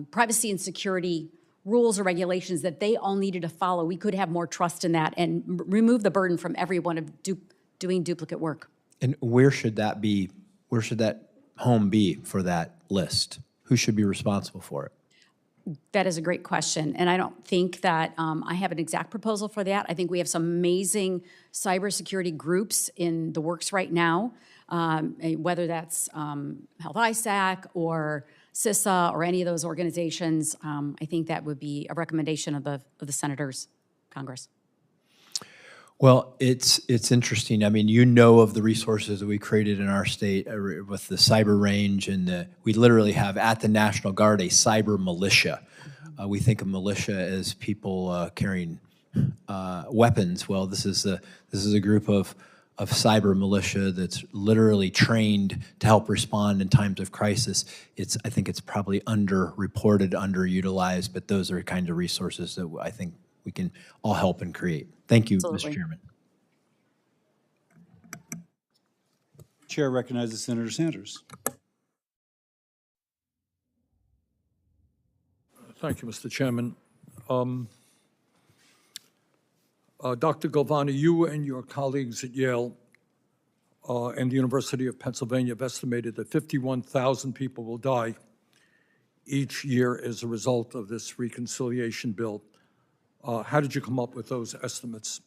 S6: privacy and security rules or regulations that they all needed to follow, we could have more trust in that and remove the burden from everyone of doing duplicate work.
S5: And where should that be? Where should that home be for that list? Who should be responsible for it?
S6: That is a great question, and I don't think that I have an exact proposal for that. I think we have some amazing cybersecurity groups in the works right now, whether that's Health ISAC or CISA or any of those organizations. I think that would be a recommendation of the Senators, Congress.
S5: Well, it's interesting. I mean, you know of the resources that we created in our state with the cyber range, and we literally have at the National Guard a cyber militia. We think of militia as people carrying weapons. Well, this is a group of cyber militia that's literally trained to help respond in times of crisis. I think it's probably underreported, underutilized, but those are the kinds of resources that I think we can all help and create. Thank you,
S6: Absolutely.
S5: Mr. Chairman.
S1: Chair recognizes Senator Sanders.
S2: Thank you, Mr. Chairman. Dr. Galvani, you and your colleagues at Yale and the University of Pennsylvania have estimated that 51,000 people will die each year as a result of this reconciliation bill. How did you come up with those estimates?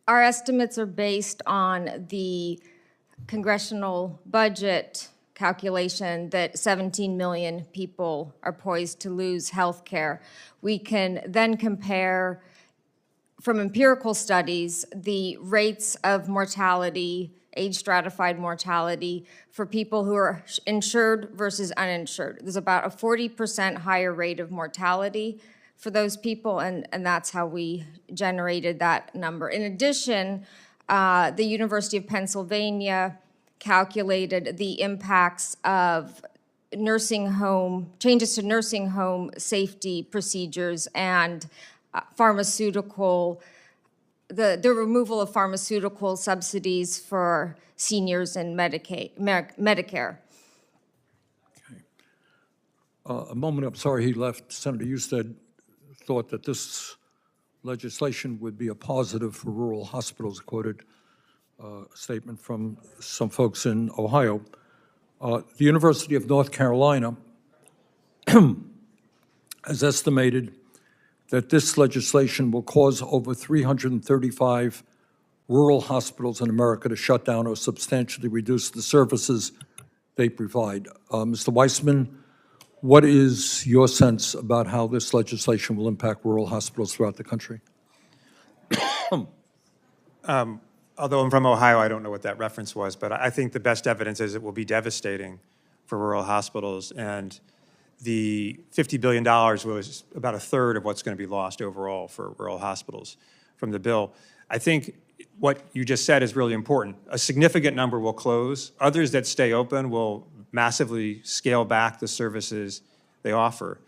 S8: Our estimates are based on the congressional budget calculation that 17 million people are poised to lose health care. We can then compare, from empirical studies, the rates of mortality, age-stratified mortality, for people who are insured versus uninsured. There's about a 40% higher rate of mortality for those people, and that's how we generated that number. In addition, the University of Pennsylvania calculated the impacts of changes to nursing home safety procedures and the removal of pharmaceutical subsidies for seniors and Medicare.
S2: A moment, I'm sorry he left. Senator Husted thought that this legislation would be a positive for rural hospitals, quoted a statement from some folks in Ohio. The University of North Carolina has estimated that this legislation will cause over 335 rural hospitals in America to shut down or substantially reduce the services they provide. Mr. Weissman, what is your sense about how this legislation will impact rural hospitals throughout the country?
S7: Although I'm from Ohio, I don't know what that reference was, but I think the best evidence is it will be devastating for rural hospitals. And the $50 billion was about a third of what's going to be lost overall for rural hospitals from the bill. I think what you just said is really important. A significant number will close. Others that stay open will massively scale back the services they offer.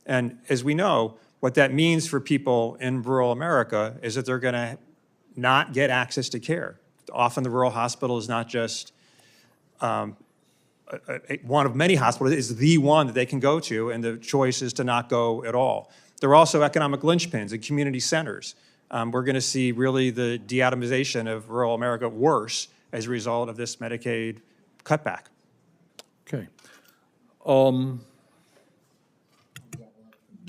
S7: And as we know, what that means for people in rural America is that they're going to not get access to care. Often the rural hospital is not just one of many hospitals, is the one that they can go to, and the choice is to not go at all. There are also economic linchpins and community centers. We're going to see really the de-atomization of rural America worse as a result of this Medicaid cutback.
S2: Okay.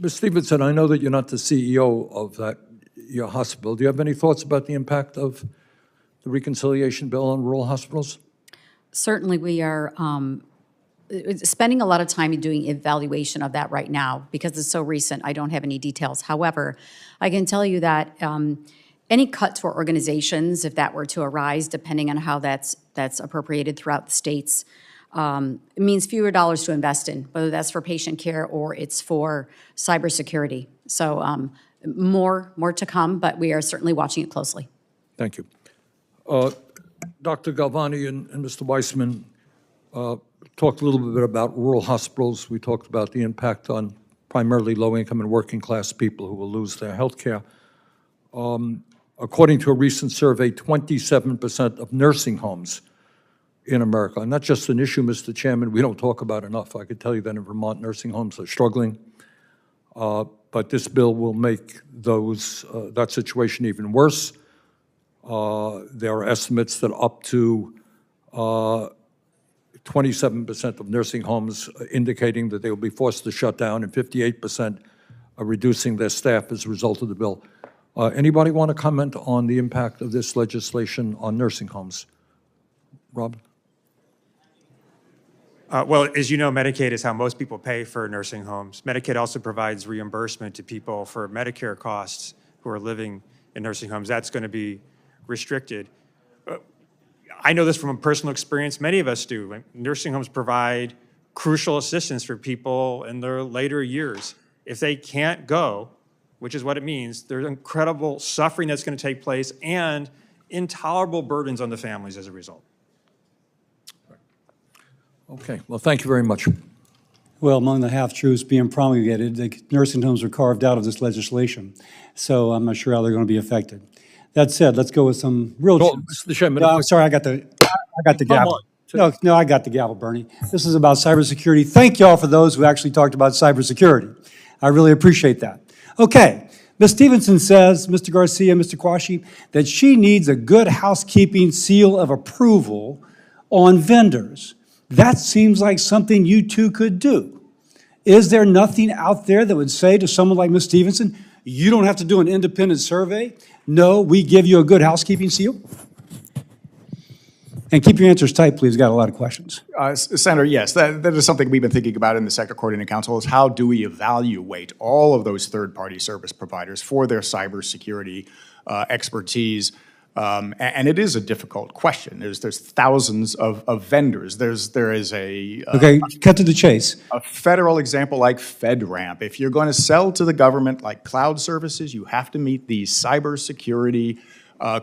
S2: Ms. Stevenson, I know that you're not the CEO of your hospital. Do you have any thoughts about the impact of the reconciliation bill on rural hospitals?
S6: Certainly, we are spending a lot of time doing evaluation of that right now because it's so recent. I don't have any details. However, I can tell you that any cut to our organizations, if that were to arise, depending on how that's appropriated throughout the states, it means fewer dollars to invest in, whether that's for patient care or it's for cybersecurity. So more to come, but we are certainly watching it closely.
S2: Thank you. Dr. Galvani and Mr. Weissman talked a little bit about rural hospitals. We talked about the impact on primarily low-income and working-class people who will lose their health care. According to a recent survey, 27% of nursing homes in America, and that's just an issue, Mr. Chairman, we don't talk about enough. I could tell you that in Vermont, nursing homes are struggling, but this bill will make that situation even worse. There are estimates that up to 27% of nursing homes indicating that they will be forced to shut down, and 58% are reducing their staff as a result of the bill. Anybody want to comment on the impact of this legislation on nursing homes? Rob?
S7: Well, as you know, Medicaid is how most people pay for nursing homes. Medicaid also provides reimbursement to people for Medicare costs who are living in nursing homes. That's going to be restricted. I know this from a personal experience. Many of us do. Nursing homes provide crucial assistance for people in their later years. If they can't go, which is what it means, there's incredible suffering that's going to take place and intolerable burdens on the families as a result.
S2: Okay, well, thank you very much.
S1: Well, among the half-truths being promulgated, the nursing homes are carved out of this legislation, so I'm not sure how they're going to be affected. That said, let's go with some real.
S2: Mr. Chairman.
S1: No, sorry, I got the gavel. No, I got the gavel, Bernie. This is about cybersecurity. Thank you all for those who actually talked about cybersecurity. I really appreciate that. Okay, Ms. Stevenson says, Mr. Garcia, Mr. Quashie, that she needs a good housekeeping seal of approval on vendors. That seems like something you two could do. Is there nothing out there that would say to someone like Ms. Stevenson, You don't have to do an independent survey. No, we give you a good housekeeping seal. And keep your answers tight, please. Got a lot of questions.
S3: Senator, yes, that is something we've been thinking about in the Sector Coordinating Council, is how do we evaluate all of those third-party service providers for their cybersecurity expertise? And it is a difficult question. There's thousands of vendors. There is
S1: Okay, cut to the chase.
S3: a federal example like FedRAMP. If you're going to sell to the government like cloud services, you have to meet these cybersecurity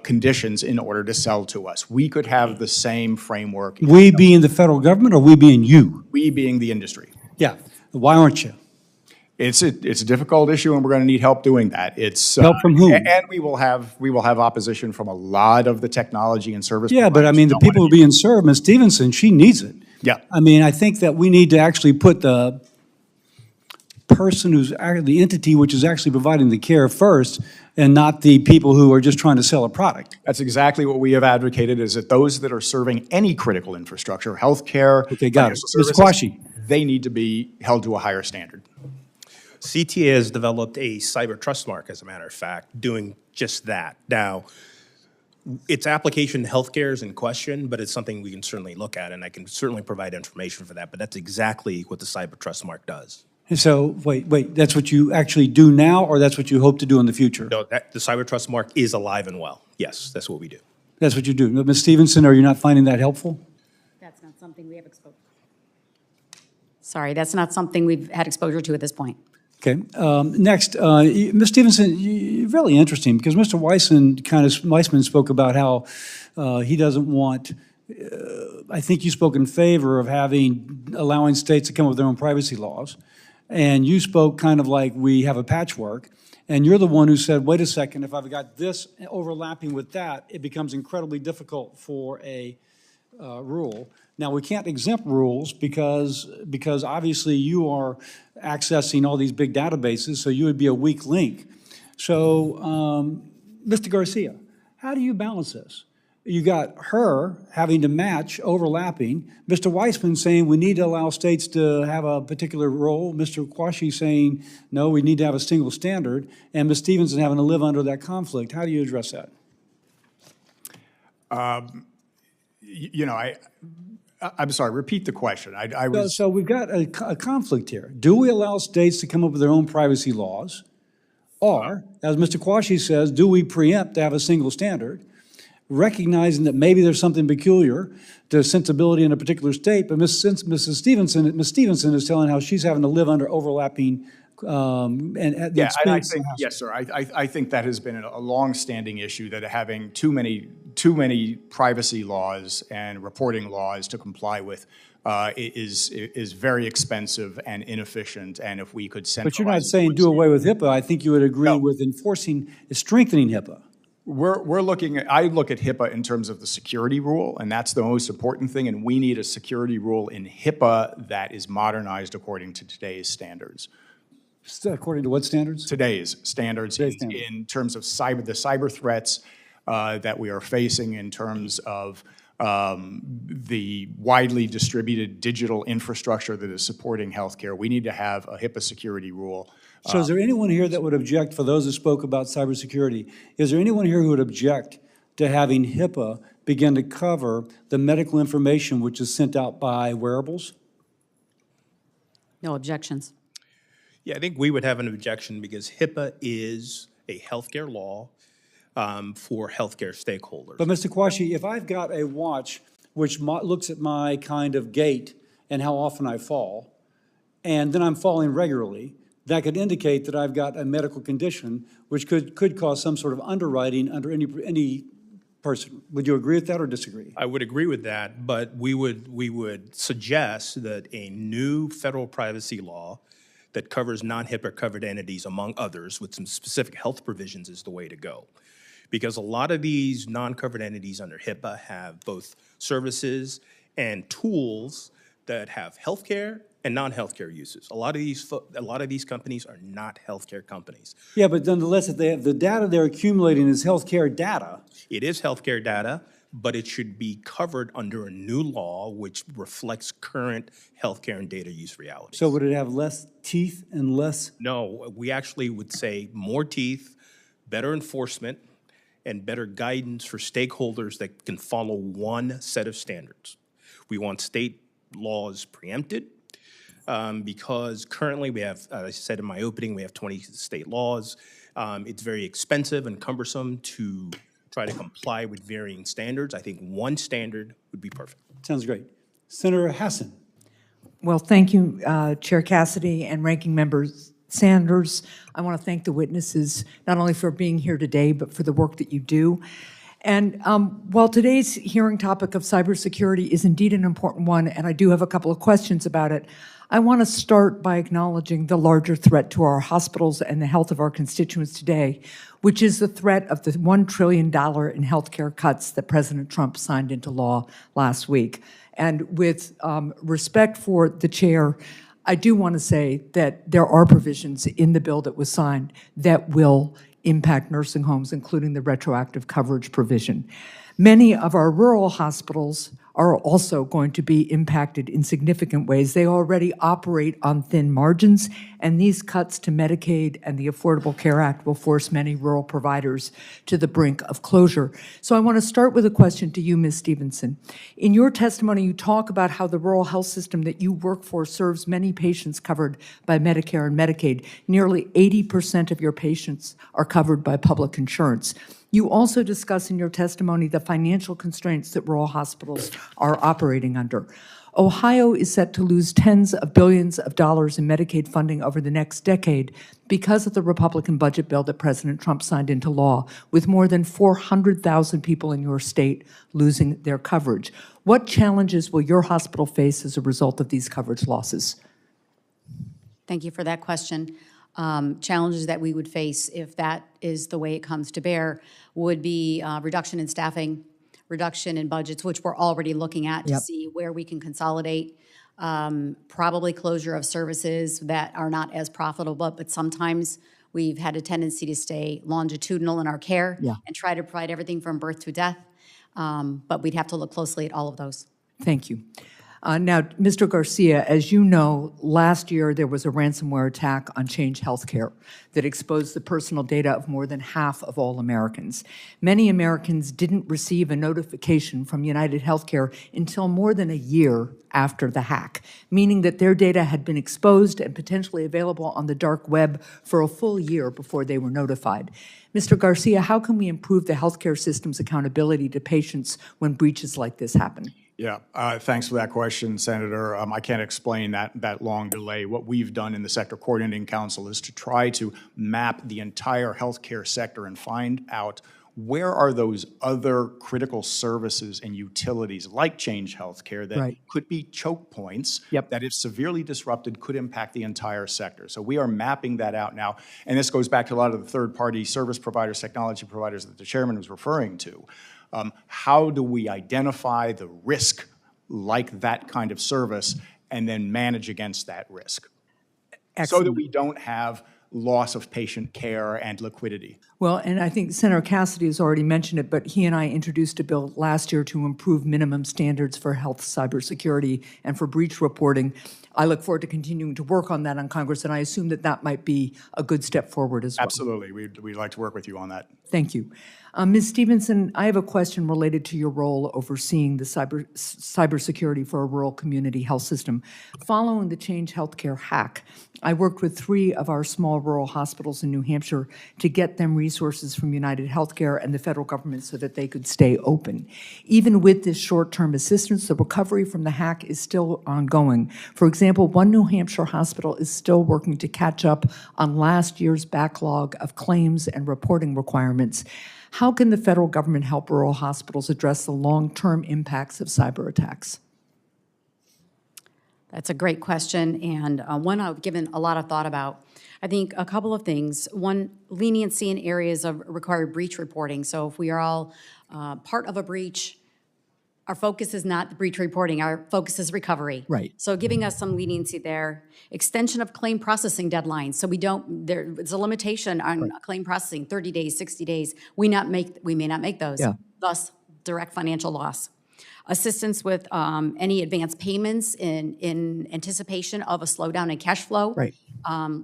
S3: conditions in order to sell to us. We could have the same framework.
S1: We being the federal government or we being you?
S3: We being the industry.
S1: Yeah. Why aren't you?
S3: It's a difficult issue, and we're going to need help doing that. It's
S1: Help from whom?
S3: And we will have opposition from a lot of the technology and service.
S1: Yeah, but I mean, the
S3: providers.
S1: people who are being served, Ms. Stevenson, she needs it.
S3: Yeah.
S1: I mean, I think that we need to actually put the person who's, the entity which is actually providing the care first, and not the people who are just trying to sell a product.
S3: That's exactly what we have advocated, is that those that are serving any critical infrastructure, healthcare,
S1: Okay, got it.
S3: financial
S1: Mr.
S3: services,
S1: Quashie.
S3: they need to be held to a higher standard.
S4: CTA has developed a cyber trust mark, as a matter of fact, doing just that. Now, its application in healthcare is in question, but it's something we can certainly look at, and I can certainly provide information for that, but that's exactly what the cyber trust mark does.
S1: So, wait, that's what you actually do now, or that's what you hope to do in the future?
S4: No, the cyber trust mark is alive and well. Yes, that's what we do.
S1: That's what you do. Ms. Stevenson, are you not finding that helpful?
S6: That's not something we have exposure. Sorry, that's not something we've had exposure to at this point.
S1: Okay. Next, Ms. Stevenson, really interesting, because Mr. Weissman spoke about how he doesn't want, I think you spoke in favor of allowing states to come up with their own privacy laws. And you spoke kind of like we have a patchwork. And you're the one who said, wait a second, if I've got this overlapping with that, it becomes incredibly difficult for a rule. Now, we can't exempt rules because obviously you are accessing all these big databases, so you would be a weak link. So, Mr. Garcia, how do you balance this? You got her having to match, overlapping, Mr. Weissman saying we need to allow states to have a particular role, Mr. Quashie saying, no, we need to have a single standard, and Ms. Stevenson having to live under that conflict. How do you address that?
S3: You know, I'm sorry, repeat the question.
S1: So we've got a conflict here. Do we allow states to come up with their own privacy laws? Or, as Mr. Quashie says, do we preempt to have a single standard, recognizing that maybe there's something peculiar to sensibility in a particular state, but Ms. Stevenson is telling how she's having to live under overlapping and the expense.
S3: Yes, sir. I think that has been a long-standing issue, that having too many privacy laws and reporting laws to comply with is very expensive and inefficient. And if we could centralize.
S1: But you're not saying do away with HIPAA. I think you would agree with strengthening HIPAA.
S3: I look at HIPAA in terms of the security rule, and that's the most important thing. And we need a security rule in HIPAA that is modernized according to today's standards.
S1: According to what standards?
S3: Today's standards in terms of the cyber threats that we are facing, in terms of the widely distributed digital infrastructure that is supporting healthcare. We need to have a HIPAA security rule.
S1: So is there anyone here that would object, for those who spoke about cybersecurity, is there anyone here who would object to having HIPAA begin to cover the medical information which is sent out by wearables?
S6: No objections.
S4: Yeah, I think we would have an objection because HIPAA is a healthcare law for healthcare stakeholders.
S1: But Mr. Quashie, if I've got a watch which looks at my kind of gait and how often I fall, and then I'm falling regularly, that could indicate that I've got a medical condition which could cause some sort of underwriting under any person. Would you agree with that or disagree?
S4: I would agree with that, but we would suggest that a new federal privacy law that covers non-HIPAA covered entities, among others, with some specific health provisions is the way to go. Because a lot of these non-covered entities under HIPAA have both services and tools that have healthcare and non-healthcare uses. A lot of these companies are not healthcare companies.
S1: Yeah, but nonetheless, if they have the data they're accumulating is healthcare data.
S4: It is healthcare data, but it should be covered under a new law which reflects current healthcare and data use realities.
S1: So would it have less teeth and less?
S4: No, we actually would say more teeth, better enforcement, and better guidance for stakeholders that can follow one set of standards. We want state laws preempted because currently we have, as I said in my opening, we have 20 state laws. It's very expensive and cumbersome to try to comply with varying standards. I think one standard would be perfect.
S1: Sounds great. Senator Hassan.
S9: Well, thank you, Chair Cassidy and Ranking Member Sanders. I want to thank the witnesses, not only for being here today, but for the work that you do. And while today's hearing topic of cybersecurity is indeed an important one, and I do have a couple of questions about it, I want to start by acknowledging the larger threat to our hospitals and the health of our constituents today, which is the threat of the $1 trillion in healthcare cuts that President Trump signed into law last week. And with respect for the chair, I do want to say that there are provisions in the bill that was signed that will impact nursing homes, including the retroactive coverage provision. Many of our rural hospitals are also going to be impacted in significant ways. They already operate on thin margins, and these cuts to Medicaid and the Affordable Care Act will force many rural providers to the brink of closure. So I want to start with a question to you, Ms. Stevenson. In your testimony, you talk about how the rural health system that you work for serves many patients covered by Medicare and Medicaid. Nearly 80% of your patients are covered by public insurance. You also discuss in your testimony the financial constraints that rural hospitals are operating under. Ohio is set to lose tens of billions of dollars in Medicaid funding over the next decade because of the Republican budget bill that President Trump signed into law, with more than 400,000 people in your state losing their coverage. What challenges will your hospital face as a result of these coverage losses?
S6: Thank you for that question. Challenges that we would face if that is the way it comes to bear would be reduction in staffing, reduction in budgets, which we're already looking at to see where we can consolidate, probably closure of services that are not as profitable, but sometimes we've had a tendency to stay longitudinal in our care and try to provide everything from birth to death, but we'd have to look closely at all of those.
S9: Thank you. Now, Mr. Garcia, as you know, last year there was a ransomware attack on Change Healthcare that exposed the personal data of more than half of all Americans. Many Americans didn't receive a notification from United Healthcare until more than a year after the hack, meaning that their data had been exposed and potentially available on the dark web for a full year before they were notified. Mr. Garcia, how can we improve the healthcare system's accountability to patients when breaches like this happen?
S3: Yeah, thanks for that question, Senator. I can't explain that long delay. What we've done in the Sector Coordinating Council is to try to map the entire healthcare sector and find out where are those other critical services and utilities like Change Healthcare that could be choke points that if severely disrupted could impact the entire sector. So we are mapping that out now. And this goes back to a lot of the third-party service providers, technology providers that the chairman was referring to. How do we identify the risk like that kind of service and then manage against that risk?
S9: Excellent.
S3: So that we don't have loss of patient care and liquidity.
S9: Well, and I think Senator Cassidy has already mentioned it, but he and I introduced a bill last year to improve minimum standards for health cybersecurity and for breach reporting. I look forward to continuing to work on that on Congress, and I assume that that might be a good step forward as well.
S3: Absolutely. We'd like to work with you on that.
S9: Thank you. Ms. Stevenson, I have a question related to your role overseeing the cybersecurity for a rural community health system. Following the Change Healthcare hack, I worked with 3 of our small rural hospitals in New Hampshire to get them resources from United Healthcare and the federal government so that they could stay open. Even with this short-term assistance, the recovery from the hack is still ongoing. For example, one New Hampshire hospital is still working to catch up on last year's backlog of claims and reporting requirements. How can the federal government help rural hospitals address the long-term impacts of cyber attacks?
S6: That's a great question, and one I've given a lot of thought about. I think a couple of things. One, leniency in areas of required breach reporting. So if we are all part of a breach, our focus is not the breach reporting, our focus is recovery.
S9: Right.
S6: So giving us some leniency there. Extension of claim processing deadlines. So there's a limitation on claim processing, 30 days, 60 days. We may not make those.
S9: Yeah.
S6: Thus, direct financial loss. Assistance with any advance payments in anticipation of a slowdown in cash flow.
S9: Right.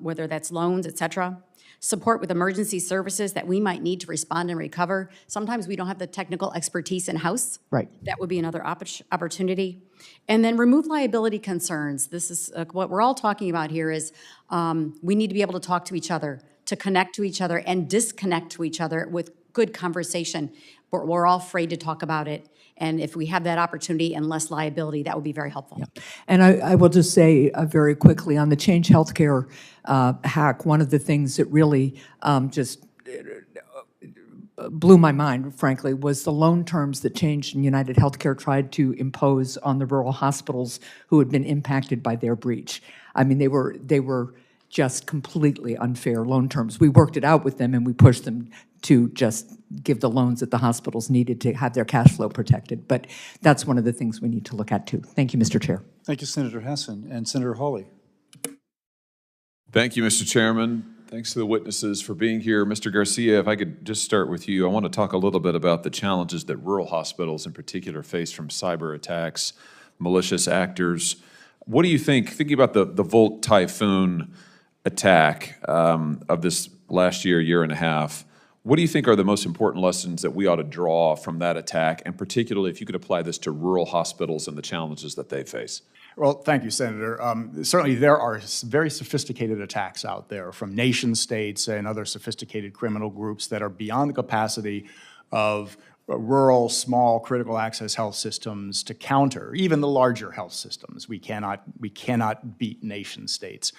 S6: Whether that's loans, et cetera. Support with emergency services that we might need to respond and recover. Sometimes we don't have the technical expertise in-house.
S9: Right.
S6: That would be another opportunity. And then remove liability concerns. This is what we're all talking about here is we need to be able to talk to each other, to connect to each other and disconnect to each other with good conversation. But we're all afraid to talk about it. And if we have that opportunity and less liability, that would be very helpful.
S9: Yeah. And I will just say very quickly on the Change Healthcare hack, one of the things that really just blew my mind, frankly, was the loan terms that Change and United Healthcare tried to impose on the rural hospitals who had been impacted by their breach. I mean, they were just completely unfair loan terms. We worked it out with them and we pushed them to just give the loans that the hospitals needed to have their cash flow protected. But that's one of the things we need to look at too. Thank you, Mr. Chair.
S1: Thank you, Senator Hessen. And Senator Hawley.
S10: Thank you, Mr. Chairman. Thanks to the witnesses for being here. Mr. Garcia, if I could just start with you, I want to talk a little bit about the challenges that rural hospitals in particular face from cyber attacks, malicious actors. What do you think, thinking about the Volt Typhoon attack of this last year and a half, what do you think are the most important lessons that we ought to draw from that attack, and particularly if you could apply this to rural hospitals and the challenges that they face?
S3: Well, thank you, Senator. Certainly there are very sophisticated attacks out there from nation states and other sophisticated criminal groups that are beyond the capacity of rural, small, critical access health systems to counter, even the larger health systems. We cannot beat nation states.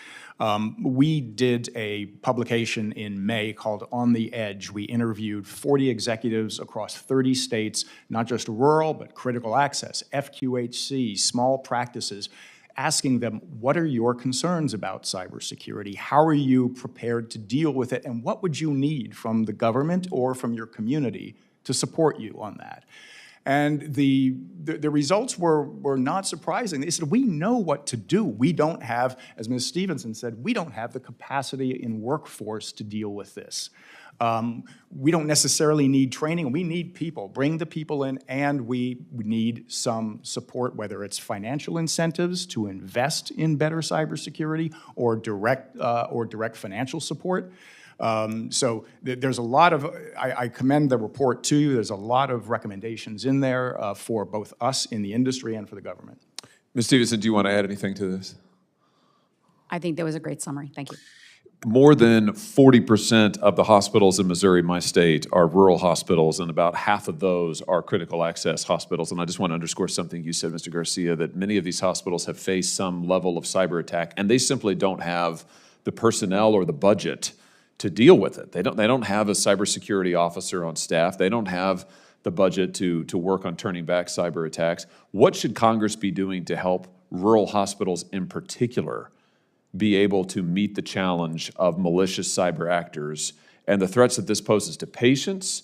S3: We did a publication in May called On the Edge. We interviewed 40 executives across 30 states, not just rural, but critical access, FQHC, small practices, asking them, what are your concerns about cybersecurity? How are you prepared to deal with it? And what would you need from the government or from your community to support you on that? And the results were not surprising. They said, we know what to do. We don't have, as Ms. Stevenson said, we don't have the capacity in workforce to deal with this. We don't necessarily need training. We need people. Bring the people in, and we need some support, whether it's financial incentives to invest in better cybersecurity or direct financial support. So there's a lot of, I commend the report to you. There's a lot of recommendations in there for both us in the industry and for the government.
S10: Ms. Stevenson, do you want to add anything to this?
S6: I think that was a great summary. Thank you.
S10: More than 40% of the hospitals in Missouri, my state, are rural hospitals, and about half of those are critical access hospitals. And I just want to underscore something you said, Mr. Garcia, that many of these hospitals have faced some level of cyber attack, and they simply don't have the personnel or the budget to deal with it. They don't have a cybersecurity officer on staff. They don't have the budget to work on turning back cyber attacks. What should Congress be doing to help rural hospitals in particular be able to meet the challenge of malicious cyber actors and the threats that this poses to patients,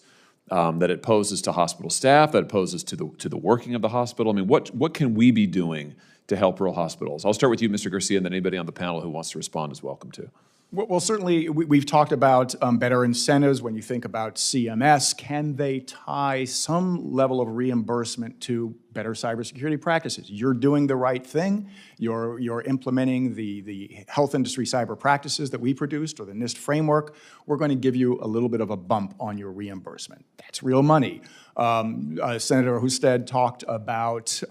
S10: that it poses to hospital staff, that it poses to the working of the hospital? I mean, what can we be doing to help rural hospitals? I'll start with you, Mr. Garcia, and then anybody on the panel who wants to respond is welcome to.
S3: Well, certainly we've talked about better incentives. When you think about CMS, can they tie some level of reimbursement to better cybersecurity practices? You're doing the right thing. You're implementing the health industry cyber practices that we produced, or the NIST framework. We're going to give you a little bit of a bump on your reimbursement. That's real money. Senator Husted talked about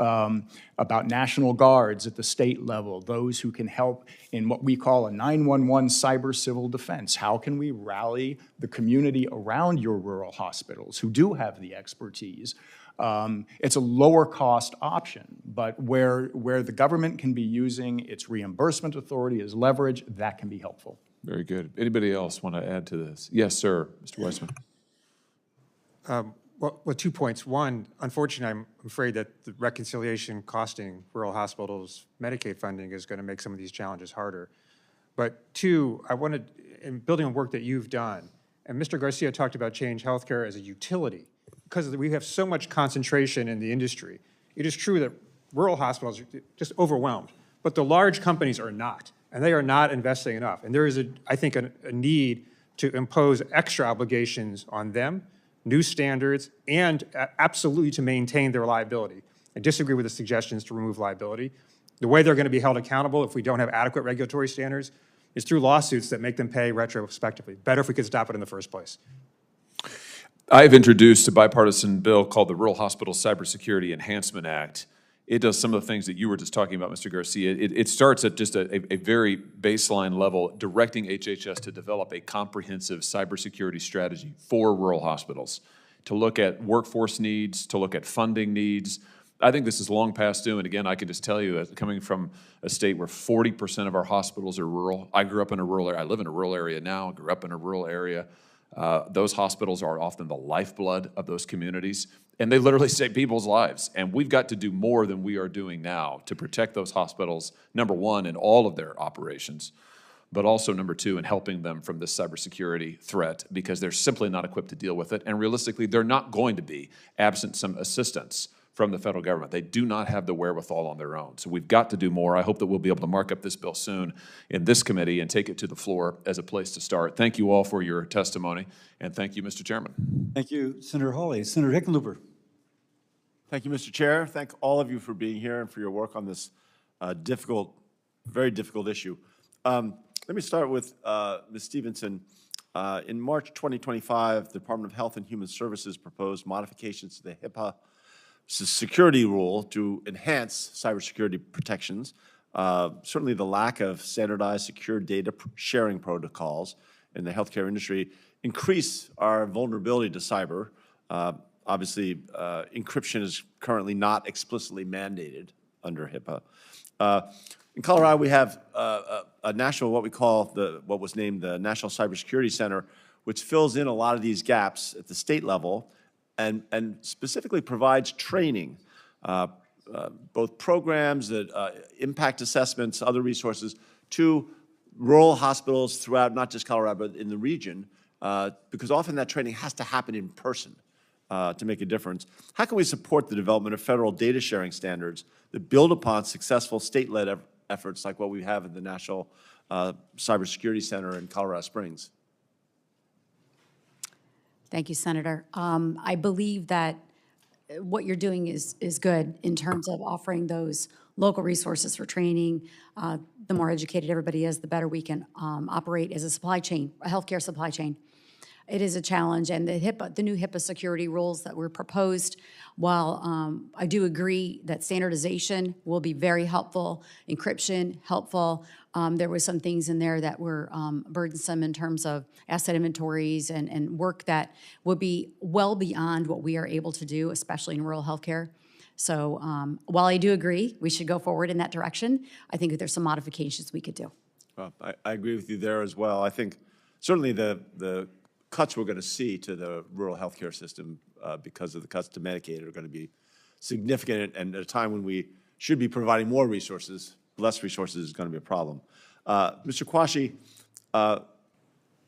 S3: national guards at the state level, those who can help in what we call a 911 cyber civil defense. How can we rally the community around your rural hospitals who do have the expertise? It's a lower cost option, but where the government can be using its reimbursement authority as leverage, that can be helpful.
S10: Very good. Anybody else want to add to this? Yes, sir, Mr. Weissman.
S7: Well, 2 points. One, unfortunately, I'm afraid that the reconciliation costing rural hospitals Medicaid funding is going to make some of these challenges harder. But two, I wanted, in building on work that you've done, and Mr. Garcia talked about Change Healthcare as a utility, because we have so much concentration in the industry. It is true that rural hospitals are just overwhelmed, but the large companies are not, and they are not investing enough. And there is, I think, a need to impose extra obligations on them new standards, and absolutely to maintain their liability. I disagree with the suggestions to remove liability. The way they're going to be held accountable if we don't have adequate regulatory standards is through lawsuits that make them pay retrospectively. Better if we could stop it in the first place.
S10: I've introduced a bipartisan bill called the Rural Hospital Cybersecurity Enhancement Act. It does some of the things that you were just talking about, Mr. Garcia. It starts at just a very baseline level, directing HHS to develop a comprehensive cybersecurity strategy for rural hospitals, to look at workforce needs, to look at funding needs. I think this is long past due, and again, I can just tell you, coming from a state where 40% of our hospitals are rural. I grew up in a rural area. I live in a rural area now, grew up in a rural area. Those hospitals are often the lifeblood of those communities, and they literally save people's lives. And we've got to do more than we are doing now to protect those hospitals, number one, in all of their operations, but also, number two, in helping them from this cybersecurity threat, because they're simply not equipped to deal with it. And realistically, they're not going to be, absent some assistance from the federal government. They do not have the wherewithal on their own. So we've got to do more. I hope that we'll be able to mark up this bill soon in this committee and take it to the floor as a place to start. Thank you all for your testimony, and thank you, Mr. Chairman.
S1: Thank you, Senator Hawley. Senator Hickenlooper.
S11: Thank you, Mr. Chair. Thank all of you for being here and for your work on this very difficult issue. Let me start with Ms. Stevenson. In March 2025, the Department of Health and Human Services proposed modifications to the HIPAA security rule to enhance cybersecurity protections. Certainly the lack of standardized secure data sharing protocols in the healthcare industry increase our vulnerability to cyber. Obviously, encryption is currently not explicitly mandated under HIPAA. In Colorado, we have a national, what we call what was named the National Cybersecurity Center, which fills in a lot of these gaps at the state level and specifically provides training, both programs that impact assessments, other resources, to rural hospitals throughout, not just Colorado, but in the region, because often that training has to happen in person to make a difference. How can we support the development of federal data sharing standards that build upon successful state-led efforts like what we have at the National Cybersecurity Center in Colorado Springs?
S6: Thank you, Senator. I believe that what you're doing is good in terms of offering those local resources for training. The more educated everybody is, the better we can operate as a supply chain, a healthcare supply chain. It is a challenge, and the new HIPAA security rules that were proposed, while I do agree that standardization will be very helpful, encryption helpful, there were some things in there that were burdensome in terms of asset inventories and work that would be well beyond what we are able to do, especially in rural healthcare. So while I do agree we should go forward in that direction, I think that there's some modifications we could do.
S11: Well, I agree with you there as well. I think certainly the cuts we're going to see to the rural healthcare system because of the cuts to Medicaid are going to be significant, and at a time when we should be providing more resources, less resources is going to be a problem. Mr. Quashie,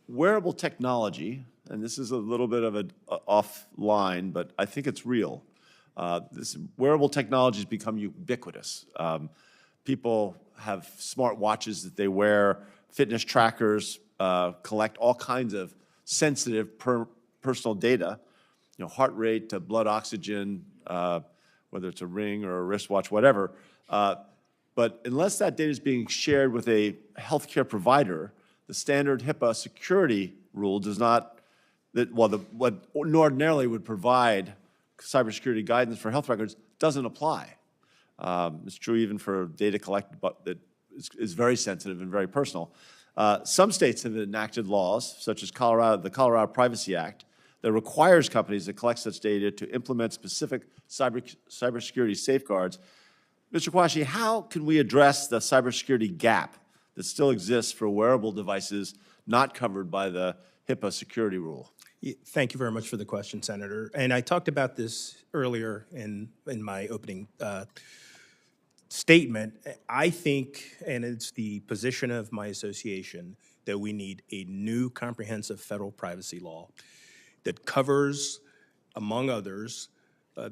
S11: wearable technology, and this is a little bit of an offline, but I think it's real. This wearable technology has become ubiquitous. People have smart watches that they wear, fitness trackers, collect all kinds of sensitive personal data, heart rate to blood oxygen, whether it's a ring or a wristwatch, whatever. But unless that data is being shared with a healthcare provider, the standard HIPAA security rule does not, what ordinarily would provide cybersecurity guidance for health records doesn't apply. It's true even for data collected, but that is very sensitive and very personal. Some states have enacted laws, such as the Colorado Privacy Act, that requires companies that collect such data to implement specific cybersecurity safeguards. Mr. Quashie, how can we address the cybersecurity gap that still exists for wearable devices not covered by the HIPAA security rule?
S4: Thank you very much for the question, Senator. And I talked about this earlier in my opening statement. I think, and it's the position of my association, that we need a new comprehensive federal privacy law that covers, among others,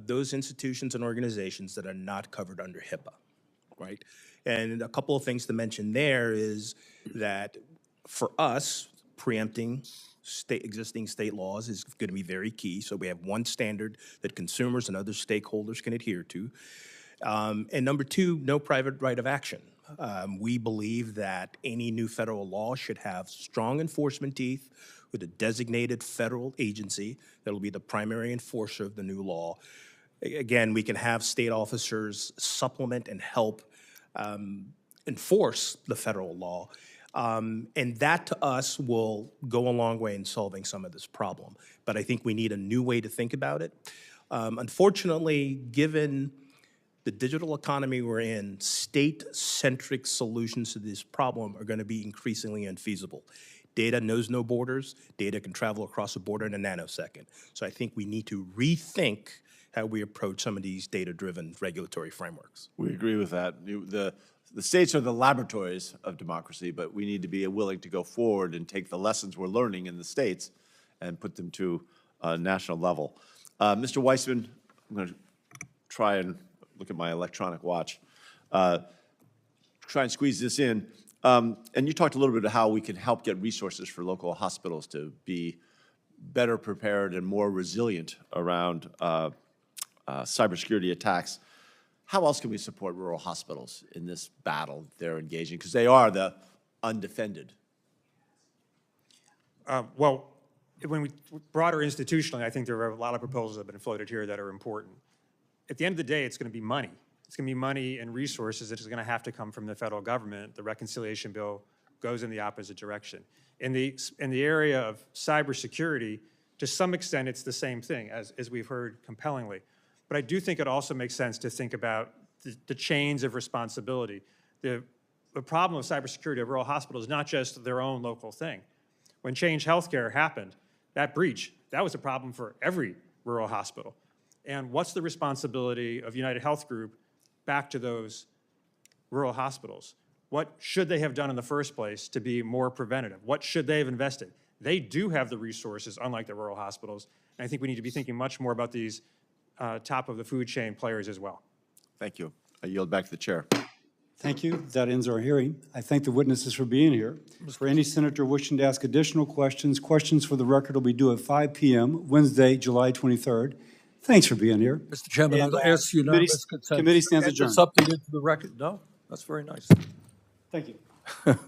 S4: those institutions and organizations that are not covered under HIPAA, right? And a couple of things to mention there is that for us, preempting existing state laws is going to be very key. So we have one standard that consumers and other stakeholders can adhere to. And number two, no private right of action. We believe that any new federal law should have strong enforcement teeth with a designated federal agency that will be the primary enforcer of the new law. Again, we can have state officers supplement and help enforce the federal law. And that, to us, will go a long way in solving some of this problem. But I think we need a new way to think about it. Unfortunately, given the digital economy we're in, state-centric solutions to this problem are going to be increasingly unfeasible. Data knows no borders. Data can travel across a border in a nanosecond. So I think we need to rethink how we approach some of these data-driven regulatory frameworks.
S11: We agree with that. The states are the laboratories of democracy, but we need to be willing to go forward and take the lessons we're learning in the states and put them to a national level. Mr. Weissman, I'm going to try and look at my electronic watch, try and squeeze this in. And you talked a little bit about how we can help get resources for local hospitals to be better prepared and more resilient around cybersecurity attacks. How else can we support rural hospitals in this battle they're engaging? Because they are the undefended.
S7: Well, when we broader institutionally, I think there are a lot of proposals that have been floated here that are important. At the end of the day, it's going to be money. It's going to be money and resources that is going to have to come from the federal government. The reconciliation bill goes in the opposite direction. In the area of cybersecurity, to some extent, it's the same thing, as we've heard compellingly. But I do think it also makes sense to think about the chains of responsibility. The problem with cybersecurity of rural hospitals is not just their own local thing. When Change Healthcare happened, that breach, that was a problem for every rural hospital. And what's the responsibility of United Health Group back to those rural hospitals? What should they have done in the first place to be more preventative? What should they have invested? They do have the resources, unlike the rural hospitals. And I think we need to be thinking much more about these top of the food chain players as well.
S11: Thank you. I yield back to the chair.
S1: Thank you. That ends our hearing. I thank the witnesses for being here. For any senator wishing to ask additional questions, questions for the record will be due at 5 p.m. Wednesday, July 23rd. Thanks for being here.
S2: Mr. Chairman, I'll ask you
S1: Committee stands adjourned.
S2: Something into the record? No? That's very nice.
S1: Thank you.